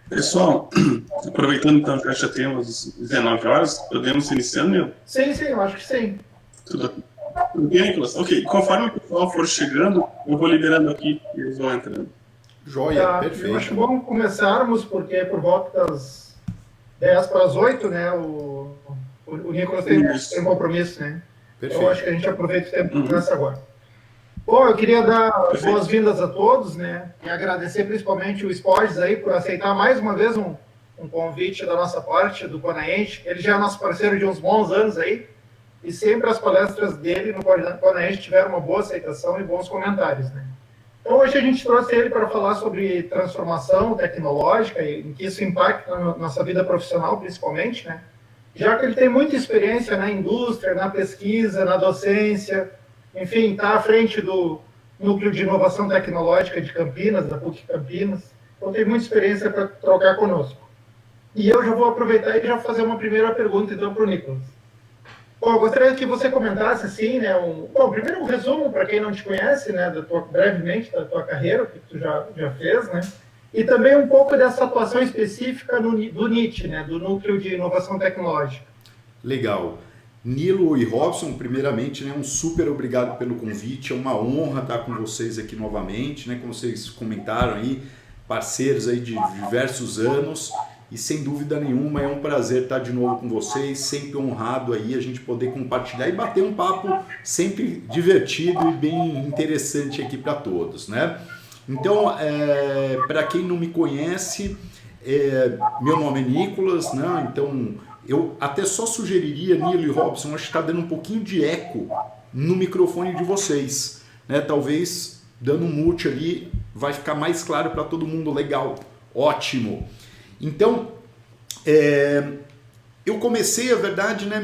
Pessoal, aproveitando então que já temos 19 horas, podemos iniciando, meu? Sim, sim, eu acho que sim. Tudo bem, Nicolas? Ok, conforme o pessoal for chegando, eu vou liberando aqui e eles vão entrando. Joia, Tá, eu acho perfeito. bom começarmos, porque por volta das 10 para as 8, né, o Nicolas tem um Isso. compromisso, né? Então eu acho que Perfeito. a gente aproveita o tempo e Uhum. começa agora. Bom, eu queria dar Perfeito. boas-vindas a todos, né? E agradecer principalmente o Sports aí por aceitar mais uma vez um convite da nossa parte, do Conaente. Ele já é nosso parceiro de uns bons anos aí, e sempre as palestras dele no Conaente tiveram uma boa aceitação e bons comentários, né? Então, hoje a gente trouxe ele para falar sobre transformação tecnológica e em que isso impacta na nossa vida profissional, principalmente, né? Já que ele tem muita experiência na indústria, na pesquisa, na docência, enfim, está à frente do Núcleo de Inovação Tecnológica de Campinas, da PUC Campinas, então tem muita experiência para trocar conosco. E eu já vou aproveitar e já fazer uma primeira pergunta, então, para o Nicolas. Bom, eu gostaria que você comentasse, assim, né, bom, primeiro um resumo para quem não te conhece, né, brevemente da tua carreira, o que tu já fez, né, e também um pouco dessa atuação específica do NIT, né, do Núcleo de Inovação Tecnológica. Legal. Nilo e Robson, primeiramente, né, um super obrigado pelo convite. É uma honra estar com vocês aqui novamente, né, como vocês comentaram aí, parceiros aí de diversos anos. E sem dúvida nenhuma é um prazer estar de novo com vocês, sempre honrado aí a gente poder compartilhar e bater um papo sempre divertido e bem interessante aqui para todos, né? Então, para quem não me conhece, meu nome é Nicolas, né? Então eu até só sugeriria, Nilo e Robson, acho que está dando um pouquinho de eco no microfone de vocês, né? Talvez dando um mute ali vai ficar mais claro para todo mundo. Legal, ótimo. Então, eu comecei, a verdade, né,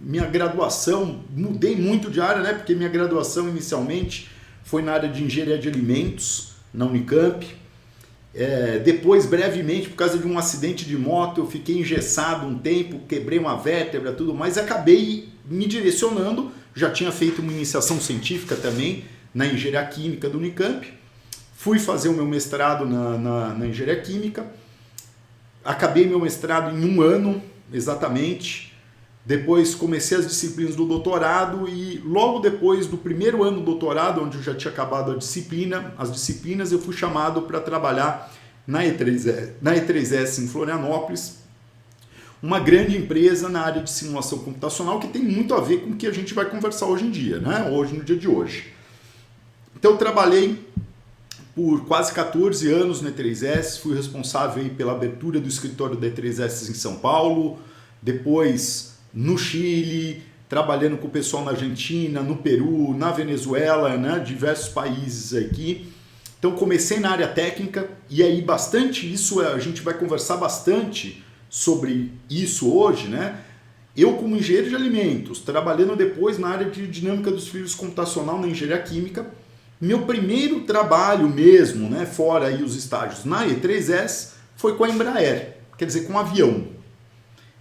minha graduação, mudei muito de área, né, porque minha graduação inicialmente foi na área de engenharia de alimentos, na Unicamp. Depois, brevemente, por causa de um acidente de moto, eu fiquei engessado um tempo, quebrei uma vértebra, tudo mais, acabei me direcionando, já tinha feito uma iniciação científica também na engenharia química do Unicamp, fui fazer o meu mestrado na engenharia química, acabei meu mestrado em um ano, exatamente. Depois comecei as disciplinas do doutorado e logo depois do primeiro ano do doutorado, onde eu já tinha acabado as disciplinas, eu fui chamado para trabalhar na E3S em Florianópolis, uma grande empresa na área de simulação computacional que tem muito a ver com o que a gente vai conversar hoje em dia, né? Hoje, no dia de hoje. Então eu trabalhei por quase 14 anos na E3S, fui responsável pela abertura do escritório da E3S em São Paulo, depois no Chile, trabalhando com o pessoal na Argentina, no Peru, na Venezuela, né, diversos países aqui. Então comecei na área técnica e aí bastante isso, a gente vai conversar bastante sobre isso hoje, né? Eu como engenheiro de alimentos, trabalhando depois na área de dinâmica dos fluidos computacional na engenharia química, meu primeiro trabalho mesmo, né, fora aí os estágios na E3S, foi com a Embraer, quer dizer, com um avião.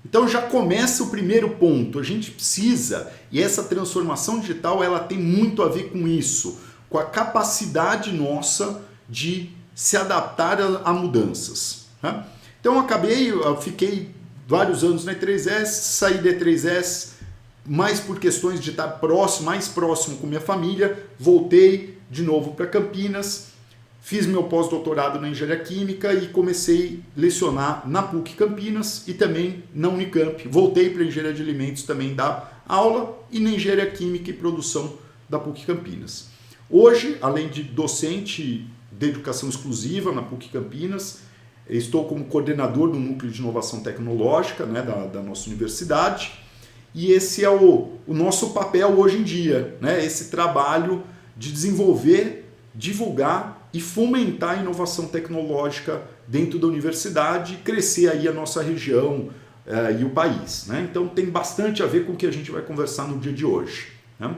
Então já começa o primeiro ponto, a gente precisa, e essa transformação digital ela tem muito a ver com isso, com a capacidade nossa de se adaptar a mudanças. Né? Então eu fiquei vários anos na E3S, saí da E3S mais por questões de estar mais próximo com minha família, voltei de novo para Campinas, fiz meu pós-doutorado na engenharia química e comecei a lecionar na PUC Campinas e também na Unicamp. Voltei para a engenharia de alimentos também dar aula e na engenharia química e produção da PUC Campinas. Hoje, além de docente de educação exclusiva na PUC Campinas, estou como coordenador do Núcleo de Inovação Tecnológica, né, da nossa universidade, e esse é o nosso papel hoje em dia, né, esse trabalho de desenvolver, divulgar e fomentar a inovação tecnológica dentro da universidade e crescer aí a nossa região e o país. Né? Então tem bastante a ver com o que a gente vai conversar no dia de hoje. Né?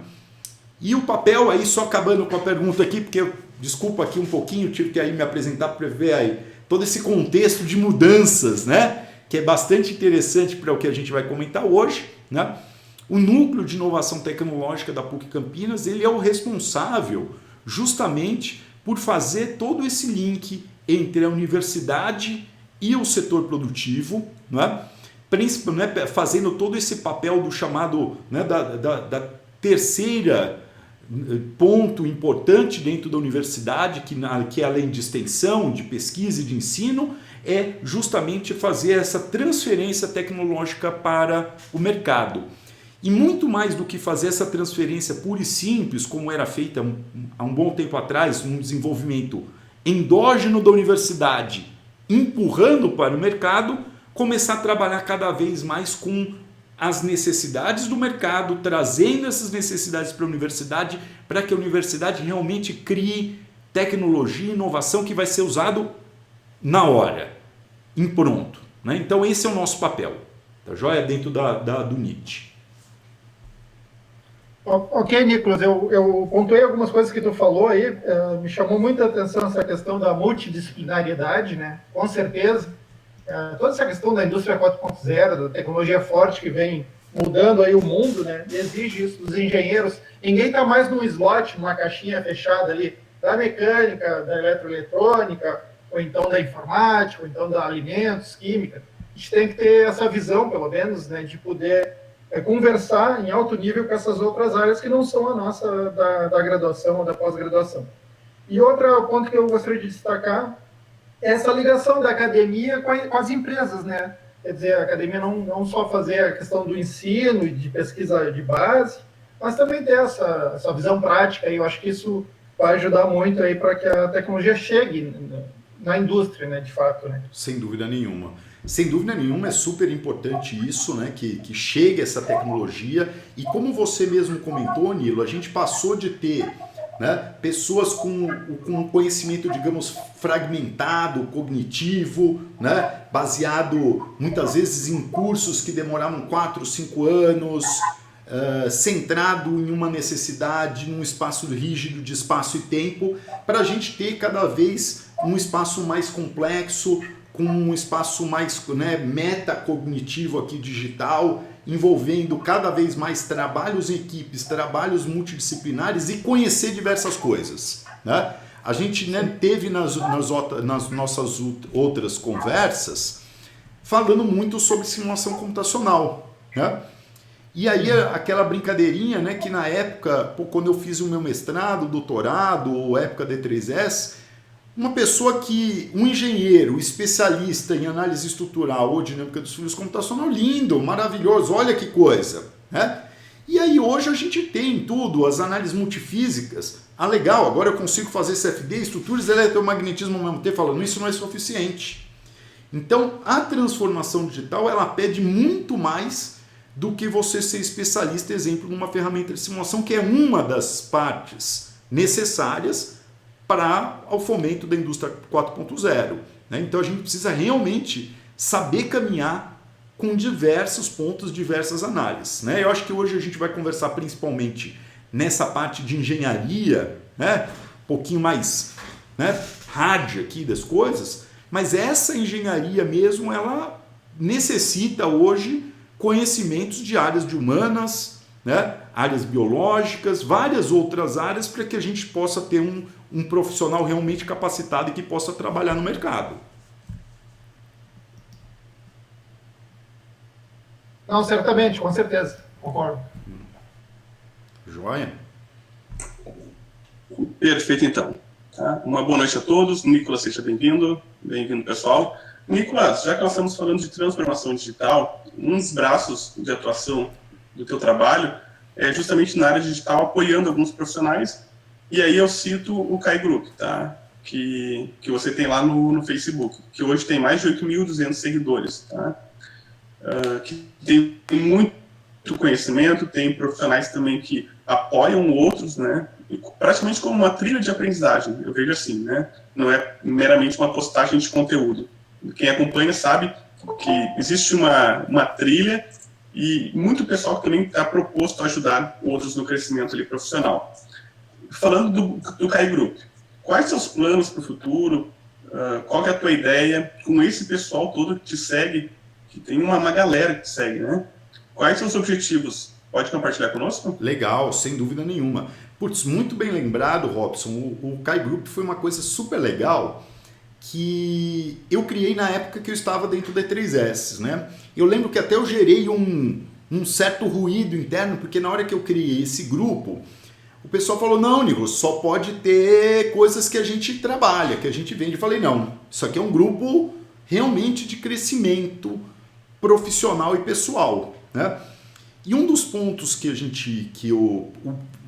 E o papel aí, só acabando com a pergunta aqui, porque desculpa aqui um pouquinho, tive que aí me apresentar para ver aí todo esse contexto de mudanças, né? Que é bastante interessante para o que a gente vai comentar hoje. Né? O Núcleo de Inovação Tecnológica da PUC Campinas, ele é o responsável justamente por fazer todo esse link entre a universidade e o setor produtivo, não é? Principalmente fazendo todo esse papel do chamado, né, da terceira ponto importante dentro da universidade, que além de extensão, de pesquisa e de ensino, é justamente fazer essa transferência tecnológica para o mercado. E muito mais do que fazer essa transferência pura e simples, como era feita há um bom tempo atrás, um desenvolvimento endógeno da universidade, empurrando para o mercado, começar a trabalhar cada vez mais com as necessidades do mercado, trazendo essas necessidades para a universidade, para que a universidade realmente crie tecnologia e inovação que vai ser usado na hora, em pronto, né? Então esse é o nosso papel, tá joia? Dentro do NIT. Ok, Nicolas, eu pontuei algumas coisas que tu falou aí, me chamou muita atenção essa questão da multidisciplinariedade, né? Com certeza, toda essa questão da indústria 4.0, da tecnologia forte que vem mudando aí o mundo, né? Exige isso dos engenheiros. Ninguém está mais num slot, numa caixinha fechada ali, da mecânica, da eletroeletrônica, ou então da informática, ou então da alimentos, química. A gente tem que ter essa visão, pelo menos, né, de poder conversar em alto nível com essas outras áreas que não são a nossa da graduação ou da pós-graduação. E outro ponto que eu gostaria de destacar é essa ligação da academia com as empresas, né? Quer dizer, a academia não só fazer a questão do ensino e de pesquisa de base, mas também ter essa visão prática, e eu acho que isso vai ajudar muito aí para que a tecnologia chegue na indústria, né, de fato, né? Sem dúvida nenhuma. Sem dúvida nenhuma, é super importante isso, né, que chegue essa tecnologia. E como você mesmo comentou, Nilo, a gente passou de ter, né, pessoas com conhecimento, digamos, fragmentado, cognitivo, né, baseado muitas vezes em cursos que demoravam 4, 5 anos, centrado em uma necessidade, num espaço rígido de espaço e tempo, para a gente ter cada vez um espaço mais complexo, com um espaço mais, né, metacognitivo aqui digital, envolvendo cada vez mais trabalhos em equipes, trabalhos multidisciplinares e conhecer diversas coisas, né? A gente, né, teve nas nossas outras conversas falando muito sobre simulação computacional, né? E aí aquela brincadeirinha, né, que na época, quando eu fiz o meu mestrado, doutorado, ou época D3S, um engenheiro especialista em análise estrutural ou dinâmica dos fluidos computacional, lindo, maravilhoso, olha que coisa, né? E aí hoje a gente tem tudo, as análises multifísicas, legal, agora eu consigo fazer CFD, estruturas de eletromagnetismo ao mesmo tempo, falando, isso não é suficiente. Então a transformação digital, ela pede muito mais do que você ser especialista, exemplo, numa ferramenta de simulação, que é uma das partes necessárias para o fomento da indústria 4.0. Né? Então a gente precisa realmente saber caminhar com diversos pontos, diversas análises. Né? Eu acho que hoje a gente vai conversar principalmente nessa parte de engenharia, né? Um pouquinho mais, né, hard aqui das coisas, mas essa engenharia mesmo, ela necessita hoje conhecimentos de áreas de humanas, né, áreas biológicas, várias outras áreas, para que a gente possa ter um profissional realmente capacitado e que possa trabalhar no mercado. Não, certamente, com certeza, concordo. Joia? Perfeito, então. Tá? Uma boa noite a todos. Nicolas, seja bem-vindo. Bem-vindo, pessoal. Nicolas, já que nós estamos falando de transformação digital, um dos braços de atuação do teu trabalho é justamente na área digital, apoiando alguns profissionais. E aí eu cito o Kai Group, tá? que você tem lá no Facebook, que hoje tem mais de 8.200 seguidores, tá? Que tem muito conhecimento, tem profissionais também que apoiam outros, né? Praticamente como uma trilha de aprendizagem, eu vejo assim, né? Não é meramente uma postagem de conteúdo. Quem acompanha sabe que existe uma trilha e muito pessoal que também está proposto a ajudar outros no crescimento ali profissional. Falando do Kai Group, quais são os planos para o futuro? Qual que é a tua ideia com esse pessoal todo que te segue, que tem uma galera que te segue, né? Quais são os objetivos? Pode compartilhar conosco? Legal, sem dúvida nenhuma. Putz, muito bem lembrado, Robson. O Kai Group foi uma coisa super legal, que eu criei na época que eu estava dentro da E3S, né? Eu lembro que até eu gerei um certo ruído interno, porque na hora que eu criei esse grupo, o pessoal falou, não, Nicolas, só pode ter coisas que a gente trabalha, que a gente vende. Eu falei, não, isso aqui é um grupo realmente de crescimento profissional e pessoal, né? E um dos pontos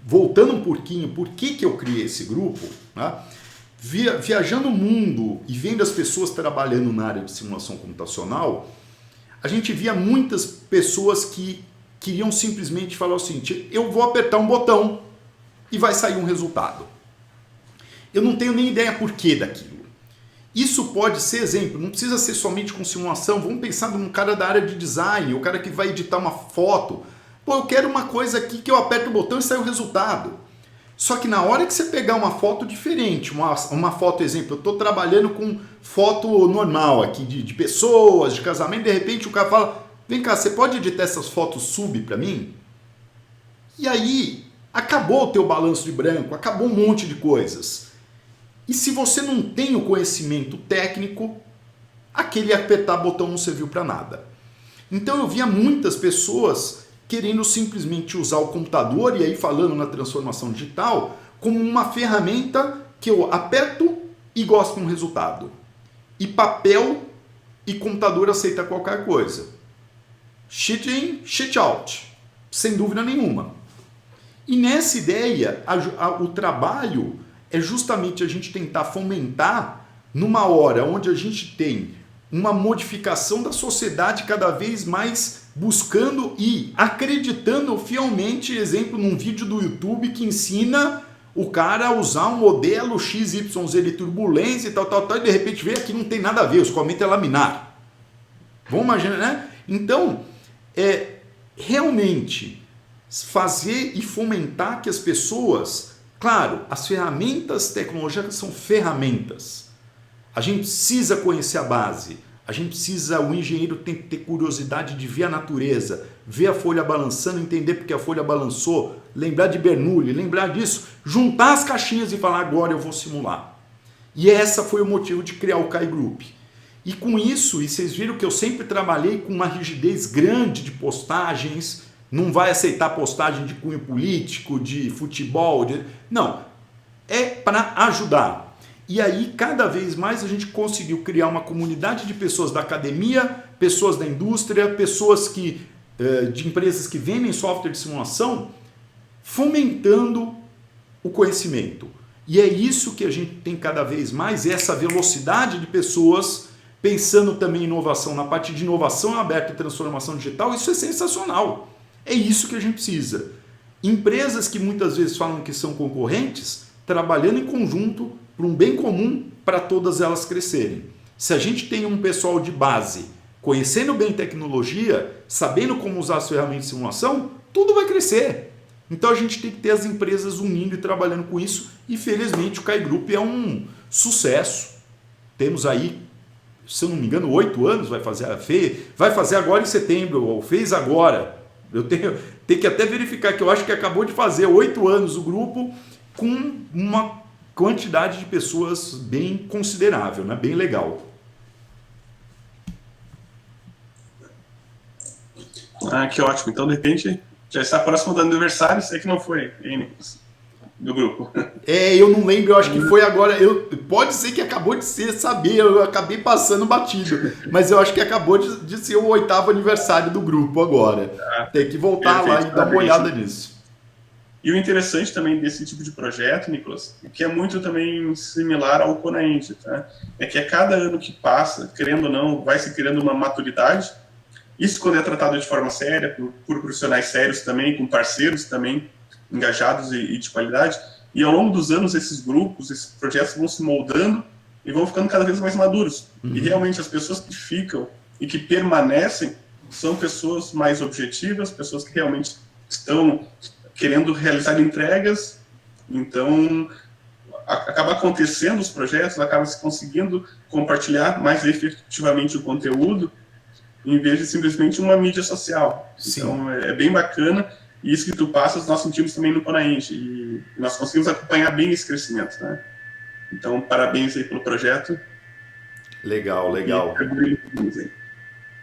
voltando um pouquinho, por que eu criei esse grupo, né? Viajando o mundo e vendo as pessoas trabalhando na área de simulação computacional, a gente via muitas pessoas que queriam simplesmente falar o seguinte, eu vou apertar um botão e vai sair um resultado. Eu não tenho nem ideia por que daquilo. Isso pode ser exemplo, não precisa ser somente com simulação, vamos pensar num cara da área de design, o cara que vai editar uma foto. Pô, eu quero uma coisa aqui que eu aperto o botão e sai o resultado. Só que na hora que você pegar uma foto diferente, uma foto, exemplo, eu estou trabalhando com foto normal aqui de pessoas, de casamento, de repente o cara fala, vem cá, você pode editar essas fotos sub para mim? E aí, acabou o teu balanço de branco, acabou um monte de coisas. E se você não tem o conhecimento técnico, aquele apertar botão não serviu para nada. Então eu via muitas pessoas querendo simplesmente usar o computador, e aí falando na transformação digital, como uma ferramenta que eu aperto e gosto de um resultado. E papel e computador aceita qualquer coisa. Sheet in, sheet out. Sem dúvida nenhuma. E nessa ideia, o trabalho é justamente a gente tentar fomentar numa hora onde a gente tem uma modificação da sociedade cada vez mais buscando e acreditando fielmente, exemplo, num vídeo do YouTube que ensina o cara a usar um modelo XYZ de turbulência e tal, e de repente vê aqui não tem nada a ver, o escoamento é laminar. Vamos imaginar, né? Então, realmente fazer e fomentar que as pessoas, claro, as ferramentas tecnológicas são ferramentas. A gente precisa conhecer a base. O engenheiro tem que ter curiosidade de ver a natureza, ver a folha balançando, entender porque a folha balançou, lembrar de Bernoulli, lembrar disso, juntar as caixinhas e falar, agora eu vou simular. E essa foi o motivo de criar o Kai Group. E com isso, e vocês viram que eu sempre trabalhei com uma rigidez grande de postagens, não vai aceitar postagem de cunho político, de futebol, não, é para ajudar. E aí, cada vez mais, a gente conseguiu criar uma comunidade de pessoas da academia, pessoas da indústria, pessoas de empresas que vendem software de simulação, fomentando o conhecimento. E é isso que a gente tem cada vez mais, essa velocidade de pessoas pensando também em inovação, na parte de inovação aberta e transformação digital. Isso é sensacional. É isso que a gente precisa. Empresas que muitas vezes falam que são concorrentes, trabalhando em conjunto para um bem comum, para todas elas crescerem. Se a gente tem um pessoal de base, conhecendo bem tecnologia, sabendo como usar as ferramentas de simulação, tudo vai crescer. Então a gente tem que ter as empresas unindo e trabalhando com isso, e felizmente o Kai Group é um sucesso. Temos aí, se eu não me engano, 8 anos, vai fazer agora em setembro, ou fez agora. Eu tenho que até verificar, que eu acho que acabou de fazer 8 anos o grupo, com uma quantidade de pessoas bem considerável, né? Bem legal. Que ótimo. Então, de repente, já está próximo do aniversário, sei que não foi, hein, Nicolas? Do grupo. Eu não lembro, eu acho que foi agora. Pode ser que acabou de saber, eu acabei passando batido, mas eu acho que acabou de ser o 8º aniversário do grupo agora. Tem que voltar lá e dar uma olhada nisso. E o interessante também desse tipo de projeto, Nicolas, que é muito também similar ao Conaend, tá? É que a cada ano que passa, querendo ou não, vai se criando uma maturidade. Isso quando é tratado de forma séria, por profissionais sérios também, com parceiros também engajados e de qualidade. E ao longo dos anos, esses grupos, esses projetos vão se moldando e vão ficando cada vez mais maduros. E realmente as pessoas que ficam e que permanecem são pessoas mais objetivas, pessoas que realmente estão querendo realizar entregas. Então, acaba acontecendo os projetos, acaba se conseguindo compartilhar mais efetivamente o conteúdo, em vez de simplesmente uma mídia social. Sim. Então, é bem bacana, e isso que tu passas, nós sentimos também no Conaend, e nós conseguimos acompanhar bem esse crescimento, né? Então, parabéns aí pelo projeto, Legal, legal.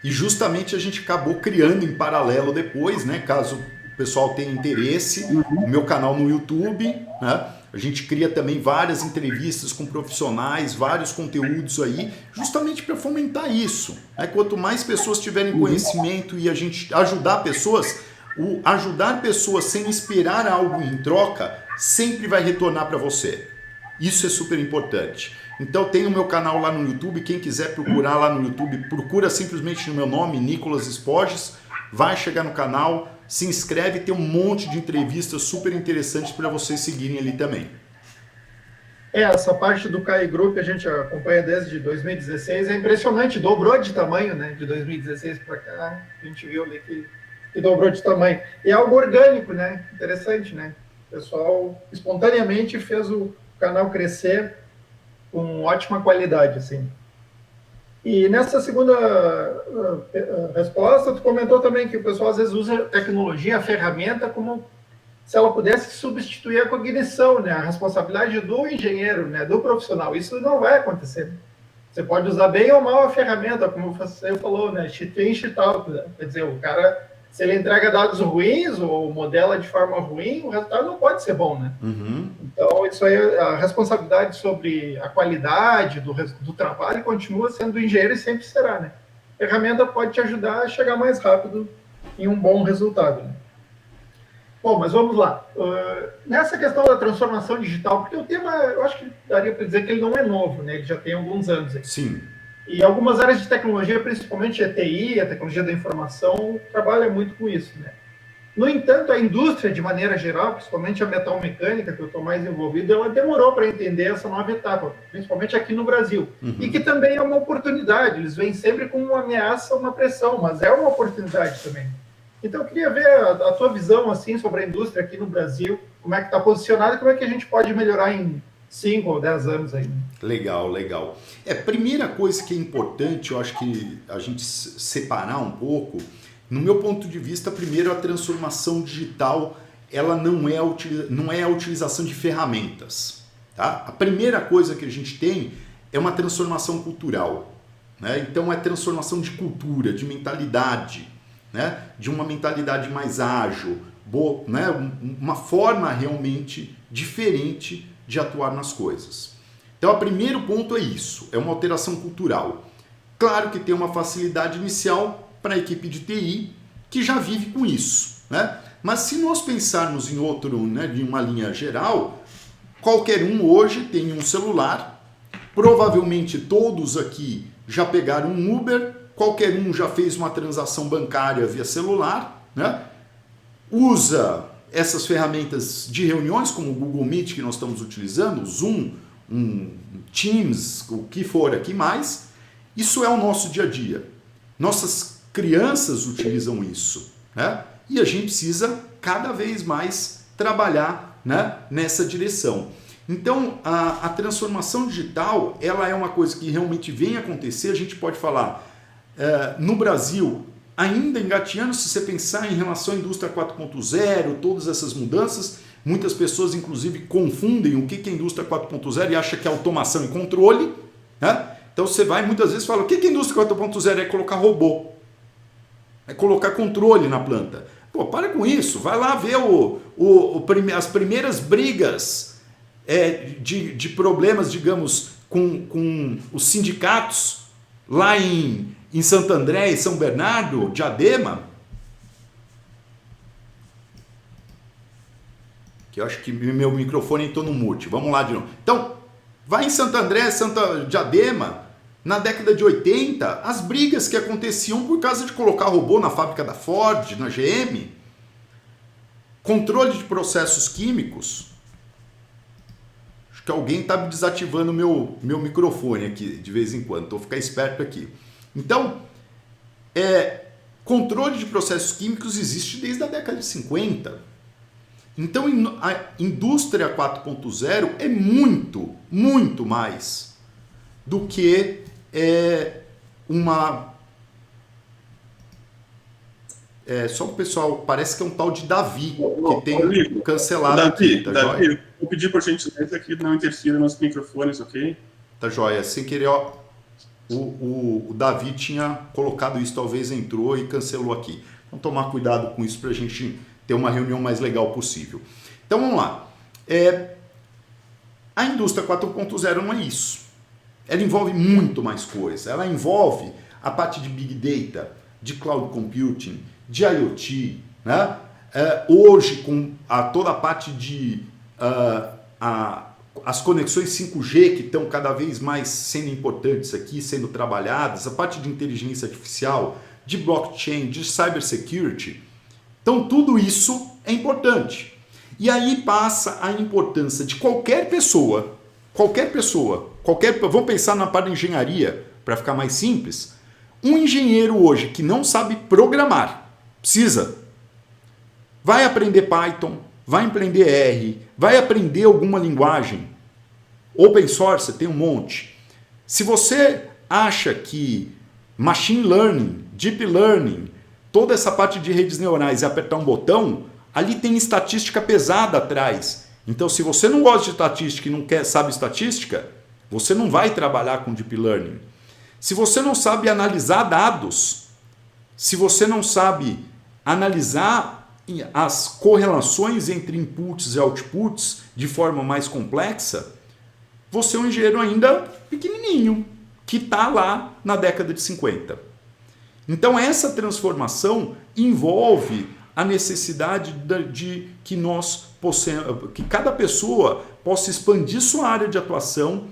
E justamente a gente acabou criando em paralelo depois, né? Caso o pessoal tenha interesse, o meu canal no YouTube, né? A gente cria também várias entrevistas com profissionais, vários conteúdos aí, justamente para fomentar isso, né? Quanto mais pessoas tiverem conhecimento e a gente ajudar pessoas, o ajudar pessoas sem esperar algo em troca sempre vai retornar para você. Isso é super importante. Então tem o meu canal lá no YouTube, quem quiser procurar lá no YouTube, procura simplesmente no meu nome, Nicolas Espoges, vai chegar no canal, se inscreve, tem um monte de entrevistas super interessantes para vocês seguirem ali também. Essa parte do KI Group a gente acompanha desde 2016, é impressionante, dobrou de tamanho, né? De 2016 para cá, a gente viu ali que dobrou de tamanho. E é algo orgânico, né? Interessante, né? O pessoal espontaneamente fez o canal crescer com ótima qualidade, assim. E nessa segunda resposta, tu comentou também que o pessoal às vezes usa a tecnologia, a ferramenta, como se ela pudesse substituir a cognição, né? A responsabilidade do engenheiro, né? Do profissional. Isso não vai acontecer. Você pode usar bem ou mal a ferramenta, como você falou, né? Cheat in, cheat out, né? Quer dizer, o cara, se ele entrega dados ruins ou modela de forma ruim, o resultado não pode ser bom, né? Uhum. Então, isso aí, a responsabilidade sobre a qualidade do trabalho continua sendo do engenheiro e sempre será, né? A ferramenta pode te ajudar a chegar mais rápido em um bom resultado, né? Bom, mas vamos lá. Nessa questão da transformação digital, porque o tema, eu acho que daria para dizer que ele não é novo, né? Ele já tem alguns anos aí. Sim. E algumas áreas de tecnologia, principalmente a TI, a tecnologia da informação, trabalha muito com isso, né? No entanto, a indústria, de maneira geral, principalmente a metalmecânica, que eu estou mais envolvido, ela demorou para entender essa nova etapa, principalmente aqui no Brasil. Uhum. E que também é uma oportunidade. Eles vêm sempre com uma ameaça, uma pressão, mas é uma oportunidade também. Então, eu queria ver a tua visão assim, sobre a indústria aqui no Brasil, como é que está posicionada e como é que a gente pode melhorar em 5 ou 10 anos aí. Legal, legal. Primeira coisa que é importante, eu acho que a gente separar um pouco, no meu ponto de vista, primeiro a transformação digital, ela não é a utilização de ferramentas. Tá? A primeira coisa que a gente tem é uma transformação cultural, né? Então é transformação de cultura, de mentalidade, né? De uma mentalidade mais ágil, né? Uma forma realmente diferente de atuar nas coisas. Então, o primeiro ponto é isso, é uma alteração cultural. Claro que tem uma facilidade inicial para a equipe de TI que já vive com isso, né? Mas se nós pensarmos em outro, né, de uma linha geral, qualquer um hoje tem um celular, provavelmente todos aqui já pegaram um Uber, qualquer um já fez uma transação bancária via celular, né? Usa essas ferramentas de reuniões como o Google Meet que nós estamos utilizando, o Zoom, Teams, o que for aqui mais. Isso é o nosso dia a dia. Nossas crianças utilizam isso, né? E a gente precisa cada vez mais trabalhar, né, nessa direção. Então, a transformação digital, ela é uma coisa que realmente vem acontecer. A gente pode falar, no Brasil, ainda engateando, se você pensar em relação à indústria 4.0, todas essas mudanças, muitas pessoas, inclusive, confundem o que é indústria 4.0 e acham que é automação e controle, né? Então, você vai muitas vezes e fala, o que é indústria 4.0? É colocar robô, é colocar controle na planta. Pô, para com isso, vai lá ver as primeiras brigas de problemas, digamos, com os sindicatos lá em Santo André e São Bernardo, Diadema, que eu acho que meu microfone entrou no mute. Vamos lá de novo. Então, vai em Santo André, Diadema, na década de 80, as brigas que aconteciam por causa de colocar robô na fábrica da Ford, na GM, controle de processos químicos. Acho que alguém está desativando meu microfone aqui de vez em quando, então vou ficar esperto aqui. Então, controle de processos químicos existe desde a década de 50. Então, a indústria 4.0 é muito, muito mais do que só o pessoal, parece que é um tal de Davi, que tem cancelado aqui, tá Davi, joia? vou pedir por gentileza que não interfira nos microfones, ok? Tá joia, sem querer, ó. o Davi tinha colocado isso, talvez entrou e cancelou aqui. Então tomar cuidado com isso para a gente ter uma reunião mais legal possível. Então vamos lá. A indústria 4.0 não é isso. Ela envolve muito mais coisa. Ela envolve a parte de Big Data, de Cloud Computing, de IoT, né? Hoje, com toda a parte de as conexões 5G que estão cada vez mais sendo importantes aqui, sendo trabalhadas, a parte de inteligência artificial, de blockchain, de cybersecurity. Então, tudo isso é importante. E aí passa a importância de qualquer pessoa, vamos pensar na parte de engenharia, para ficar mais simples. Um engenheiro hoje que não sabe programar, vai aprender Python, vai aprender R, vai aprender alguma linguagem. Open source tem um monte. Se você acha que machine learning, deep learning, toda essa parte de redes neurais é apertar um botão, ali tem estatística pesada atrás. Então, se você não gosta de estatística e não sabe estatística, você não vai trabalhar com deep learning. Se você não sabe analisar dados, se você não sabe analisar as correlações entre inputs e outputs de forma mais complexa, você é um engenheiro ainda pequenininho, que está lá na década de 50. Então essa transformação envolve a necessidade de que que cada pessoa possa expandir sua área de atuação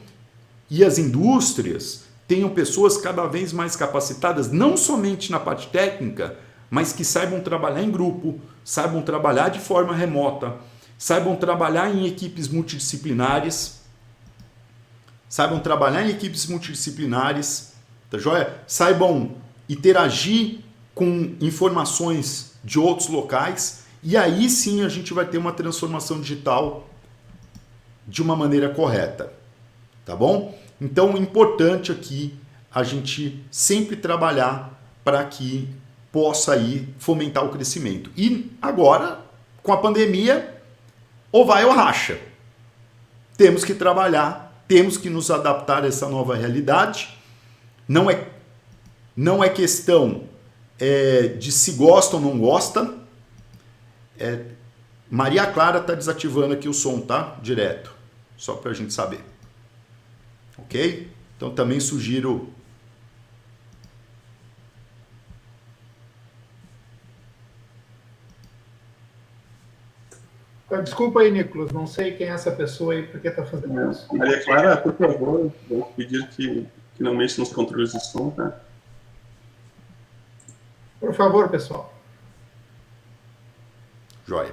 e as indústrias tenham pessoas cada vez mais capacitadas, não somente na parte técnica, mas que saibam trabalhar em grupo, saibam trabalhar de forma remota, saibam trabalhar em equipes multidisciplinares, tá joia? Saibam interagir com informações de outros locais, e aí sim a gente vai ter uma transformação digital de uma maneira correta, tá bom? Então, importante aqui a gente sempre trabalhar para que possa aí fomentar o crescimento. E agora, com a pandemia, ou vai ou racha. Temos que trabalhar, temos que nos adaptar a essa nova realidade. Não é questão de se gosta ou não gosta. Maria Clara está desativando aqui o som, tá? Direto. Só para a gente saber. Ok? Então também sugiro... Desculpa aí, Nicolas, não sei quem é essa pessoa aí, por que está fazendo isso. Maria Clara, por favor, vou pedir que não mexa nos controles de som, tá? Por favor, pessoal. Joia.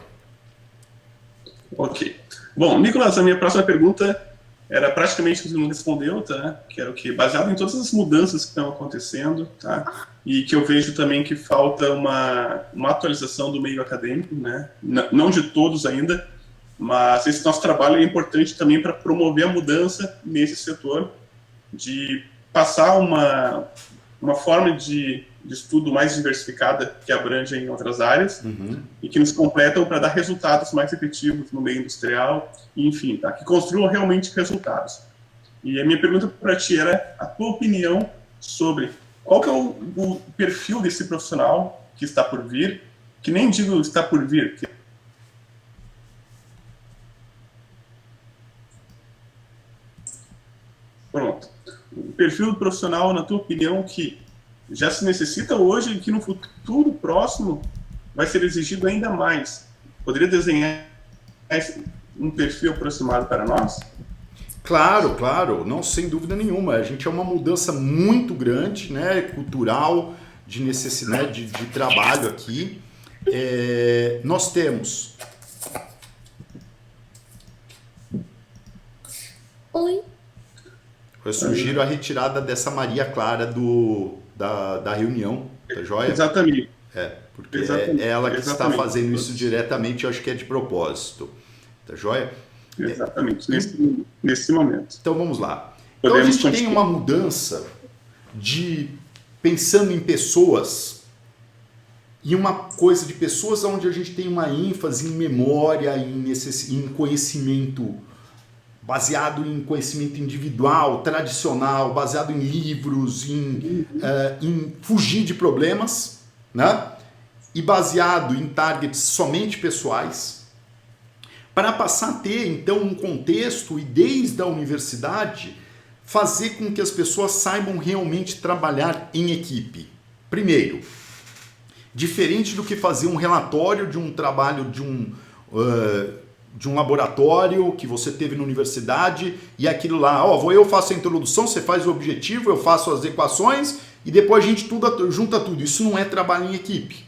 Ok. Bom, Nicolas, a minha próxima pergunta era praticamente o que você não respondeu, tá? Que era o quê? Baseado em todas as mudanças que estão acontecendo, tá? E que eu vejo também que falta uma atualização do meio acadêmico, né? Não de todos ainda, mas esse nosso trabalho é importante também para promover a mudança nesse setor, de passar uma forma de estudo mais diversificada, que abrange em outras áreas, e que nos completam para dar resultados mais efetivos no meio industrial, e, enfim, tá? Que construam realmente resultados. E a minha pergunta para ti era a tua opinião sobre qual que é o perfil desse profissional que está por vir, que nem digo está por vir, que... Pronto. O perfil do profissional, na tua opinião, que já se necessita hoje e que no futuro próximo vai ser exigido ainda mais. Poderia desenhar um perfil aproximado para nós? Claro, claro, não, sem dúvida nenhuma. A gente é uma mudança muito grande, né, cultural, de necessidade de trabalho aqui. Nós temos... Oi. Eu sugiro a retirada dessa Maria Clara da reunião, tá joia? Exatamente. Porque Exatamente. é ela que está fazendo isso diretamente, eu acho que é de propósito, tá joia? Exatamente, nesse momento. Então vamos lá. Então a gente tem uma mudança pensando em pessoas, e uma coisa de pessoas onde a gente tem uma ênfase em memória, em conhecimento baseado em conhecimento individual, tradicional, baseado em livros, em fugir de problemas, né? E baseado em targets somente pessoais, para passar a ter, então, um contexto e desde a universidade fazer com que as pessoas saibam realmente trabalhar em equipe. Primeiro, diferente do que fazer um relatório de um trabalho de um laboratório que você teve na universidade e aquilo lá, eu faço a introdução, você faz o objetivo, eu faço as equações e depois a gente junta tudo. Isso não é trabalho em equipe.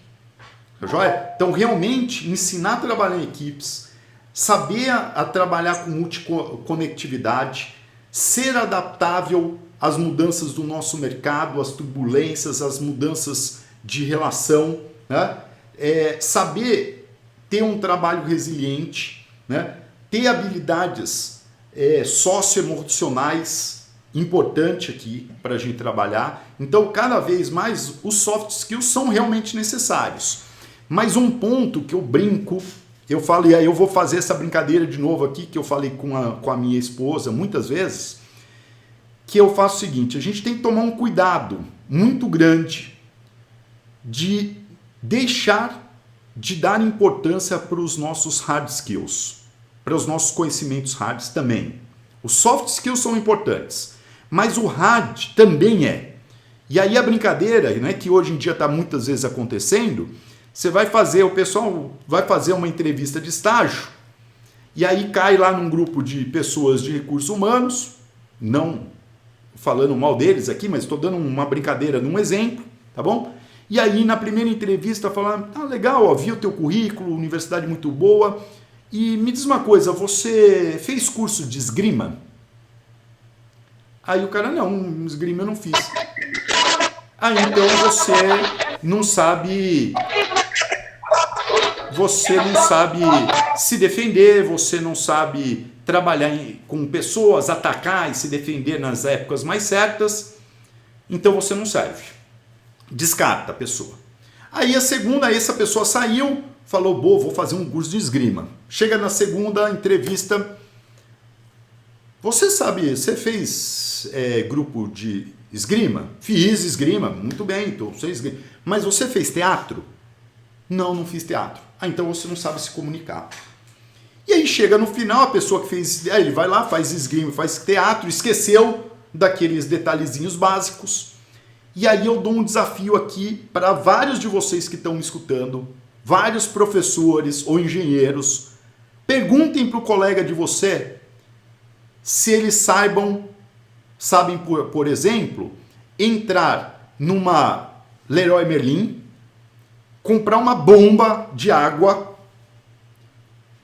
Tá joia? Então, realmente, ensinar a trabalhar em equipes, saber a trabalhar com multiconectividade, ser adaptável às mudanças do nosso mercado, às turbulências, às mudanças de relação, né? Saber ter um trabalho resiliente, né? Ter habilidades socioemocionais importante aqui para a gente trabalhar. Então, cada vez mais, os soft skills são realmente necessários. Mas um ponto que eu brinco, eu falo, e aí eu vou fazer essa brincadeira de novo aqui, que eu falei com a minha esposa muitas vezes, que eu faço o seguinte, a gente tem que tomar um cuidado muito grande de deixar de dar importância para os nossos hard skills, para os nossos conhecimentos hards também. Os soft skills são importantes, mas o hard também é. E aí a brincadeira, né, que hoje em dia está muitas vezes acontecendo, o pessoal vai fazer uma entrevista de estágio e aí cai lá num grupo de pessoas de recursos humanos, não falando mal deles aqui, mas estou dando uma brincadeira num exemplo, tá bom? E aí na primeira entrevista falando, legal, vi o teu currículo, universidade muito boa, e me diz uma coisa, você fez curso de esgrima? Aí o cara, não, esgrima eu não fiz. Aí então você não sabe se defender, você não sabe trabalhar com pessoas, atacar e se defender nas épocas mais certas, então você não serve. Descarta a pessoa. Aí essa pessoa saiu, falou, vou fazer um curso de esgrima. Chega na segunda entrevista, você fez grupo de esgrima? Fiz esgrima, muito bem, então você esgrima. Mas você fez teatro? Não fiz teatro. Então você não sabe se comunicar. E aí chega no final, a pessoa que fez, ele vai lá, faz esgrima, faz teatro, esqueceu daqueles detalhezinhos básicos. E aí eu dou um desafio aqui para vários de vocês que estão me escutando, vários professores ou engenheiros, perguntem para o colega de você se eles sabem, por exemplo, entrar numa Leroy Merlin, comprar uma bomba de água,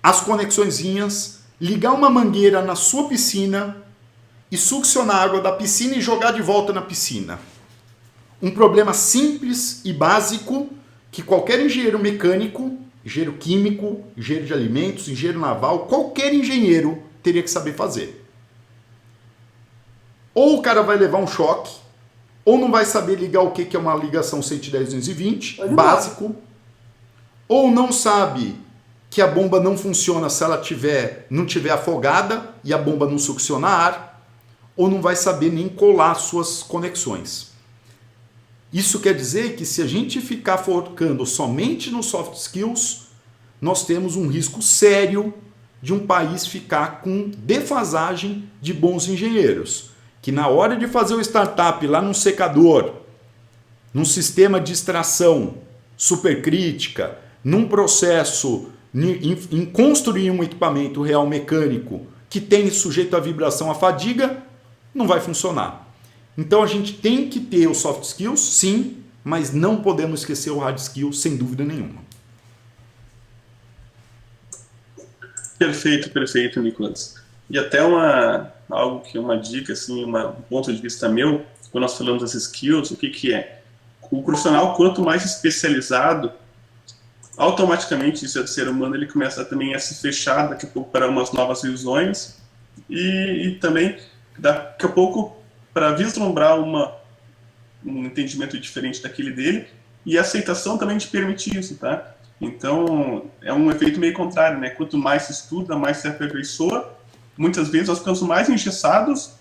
as conexõezinhas, ligar uma mangueira na sua piscina e succionar a água da piscina e jogar de volta na piscina. Um problema simples e básico que qualquer engenheiro mecânico, engenheiro químico, engenheiro de alimentos, engenheiro naval, qualquer engenheiro teria que saber fazer. Ou o cara vai levar um choque, ou não vai saber ligar o que é uma ligação 110-220, básico, ou não sabe que a bomba não funciona se ela não tiver afogada e a bomba não succionar ar, ou não vai saber nem colar suas conexões. Isso quer dizer que se a gente ficar focando somente nos soft skills, nós temos um risco sério de um país ficar com defasagem de bons engenheiros. Que na hora de fazer o startup lá num secador, num sistema de extração supercrítica, num processo, em construir um equipamento real mecânico que tem sujeito à vibração, à fadiga, não vai funcionar. Então a gente tem que ter os soft skills, sim, mas não podemos esquecer o hard skill, sem dúvida nenhuma. Perfeito, Nicolas. E até uma dica, assim, um ponto de vista meu, quando nós falamos das skills, o que é? O profissional, quanto mais especializado, automaticamente isso é do ser humano, ele começa também a se fechar daqui a pouco para umas novas visões e também daqui a pouco para vislumbrar um entendimento diferente daquele dele, e a aceitação também te permite isso, tá? Então, é um efeito meio contrário, né? Quanto mais se estuda, mais se aperfeiçoa, muitas vezes nós ficamos mais engessados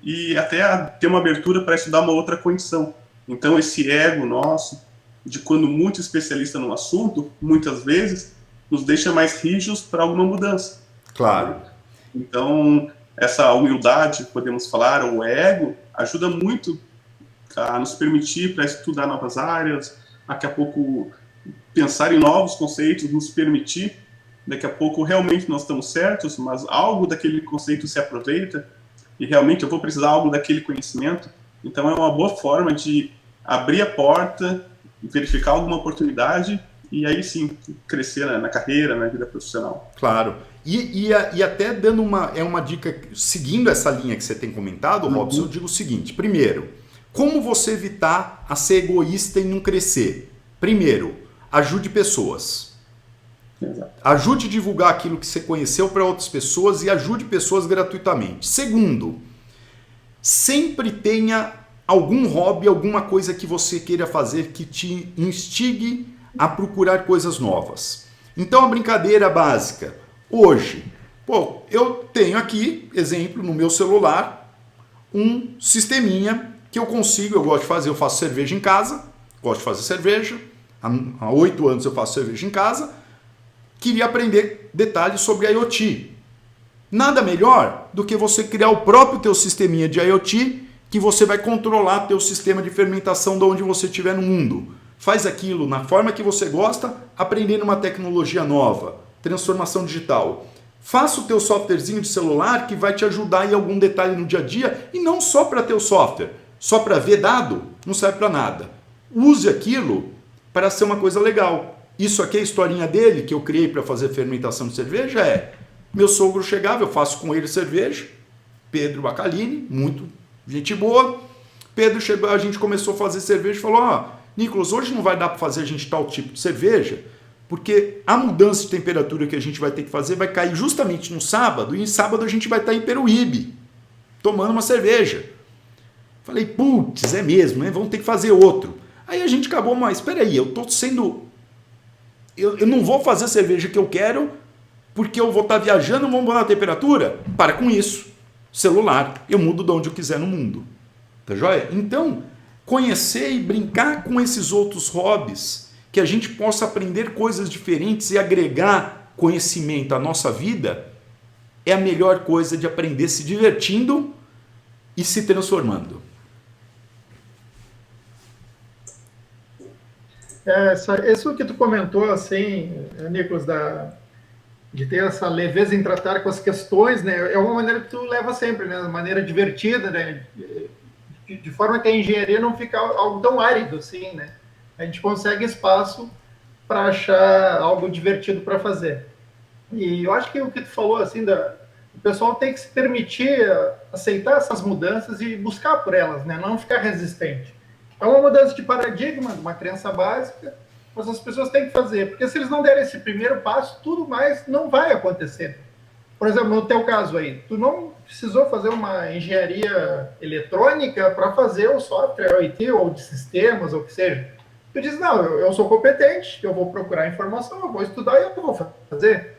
e até ter uma abertura para estudar uma outra condição. Então, esse ego nosso, de quando muito especialista no assunto, muitas vezes, nos deixa mais rígidos para alguma mudança. Claro. Então, essa humildade, podemos falar, ou ego, ajuda muito a nos permitir para estudar novas áreas, daqui a pouco pensar em novos conceitos, nos permitir, daqui a pouco realmente nós estamos certos, mas algo daquele conceito se aproveita, e realmente eu vou precisar algo daquele conhecimento. Então é uma boa forma de abrir a porta, verificar alguma oportunidade, e aí sim, crescer na carreira, na vida profissional. Claro. E até dando uma dica, seguindo essa linha que você tem comentado, Robson, eu digo o seguinte: primeiro, como você evitar a ser egoísta e não crescer? Primeiro, ajude pessoas. Exato. Ajude a divulgar aquilo que você conheceu para outras pessoas e ajude pessoas gratuitamente. Segundo, sempre tenha algum hobby, alguma coisa que você queira fazer que te instigue a procurar coisas novas. Então, a brincadeira básica. Hoje, eu tenho aqui, exemplo, no meu celular, um sisteminha que eu consigo, eu gosto de fazer, eu faço cerveja em casa, gosto de fazer cerveja, há 8 anos eu faço cerveja em casa, queria aprender detalhes sobre IoT. Nada melhor do que você criar o próprio teu sisteminha de IoT, que você vai controlar teu sistema de fermentação de onde você estiver no mundo. Faz aquilo na forma que você gosta, aprendendo uma tecnologia nova, transformação digital. Faça o teu softwarezinho de celular que vai te ajudar em algum detalhe no dia a dia, e não só para ter o software. Só para ver dado não serve para nada. Use aquilo para ser uma coisa legal. Isso aqui é a historinha dele que eu criei para fazer fermentação de cerveja. Meu sogro chegava, eu faço com ele cerveja, Pedro Bacalini, muito gente boa. Pedro chegou, a gente começou a fazer cerveja e falou: Nicolas, hoje não vai dar para fazer a gente tal tipo de cerveja, porque a mudança de temperatura que a gente vai ter que fazer vai cair justamente no sábado, e em sábado a gente vai estar em Peruíbe, tomando uma cerveja. Falei, putz, é mesmo, né? Vamos ter que fazer outro. Aí a gente acabou, mas espera aí, eu não vou fazer a cerveja que eu quero, porque eu vou estar viajando, vamos mudar a temperatura? Para com isso. Celular, eu mudo de onde eu quiser no mundo. Tá joia? Então, conhecer e brincar com esses outros hobbies, que a gente possa aprender coisas diferentes e agregar conhecimento à nossa vida, é a melhor coisa de aprender se divertindo e se transformando. Isso que tu comentou, assim, Nicolas, de ter essa leveza em tratar com as questões, né? É uma maneira que tu leva sempre, né? Uma maneira divertida, né? De forma que a engenharia não fica algo tão árido, assim, né? A gente consegue espaço para achar algo divertido para fazer. E eu acho que o que tu falou, assim, o pessoal tem que se permitir aceitar essas mudanças e buscar por elas, né? Não ficar resistente. É uma mudança de paradigma, uma crença básica, mas as pessoas têm que fazer, porque se eles não derem esse primeiro passo, tudo mais não vai acontecer. Por exemplo, no teu caso aí, tu não precisou fazer uma engenharia eletrônica para fazer o software IT ou de sistemas, ou o que seja. Tu diz, não, eu sou competente, eu vou procurar informação, eu vou estudar e eu vou fazer.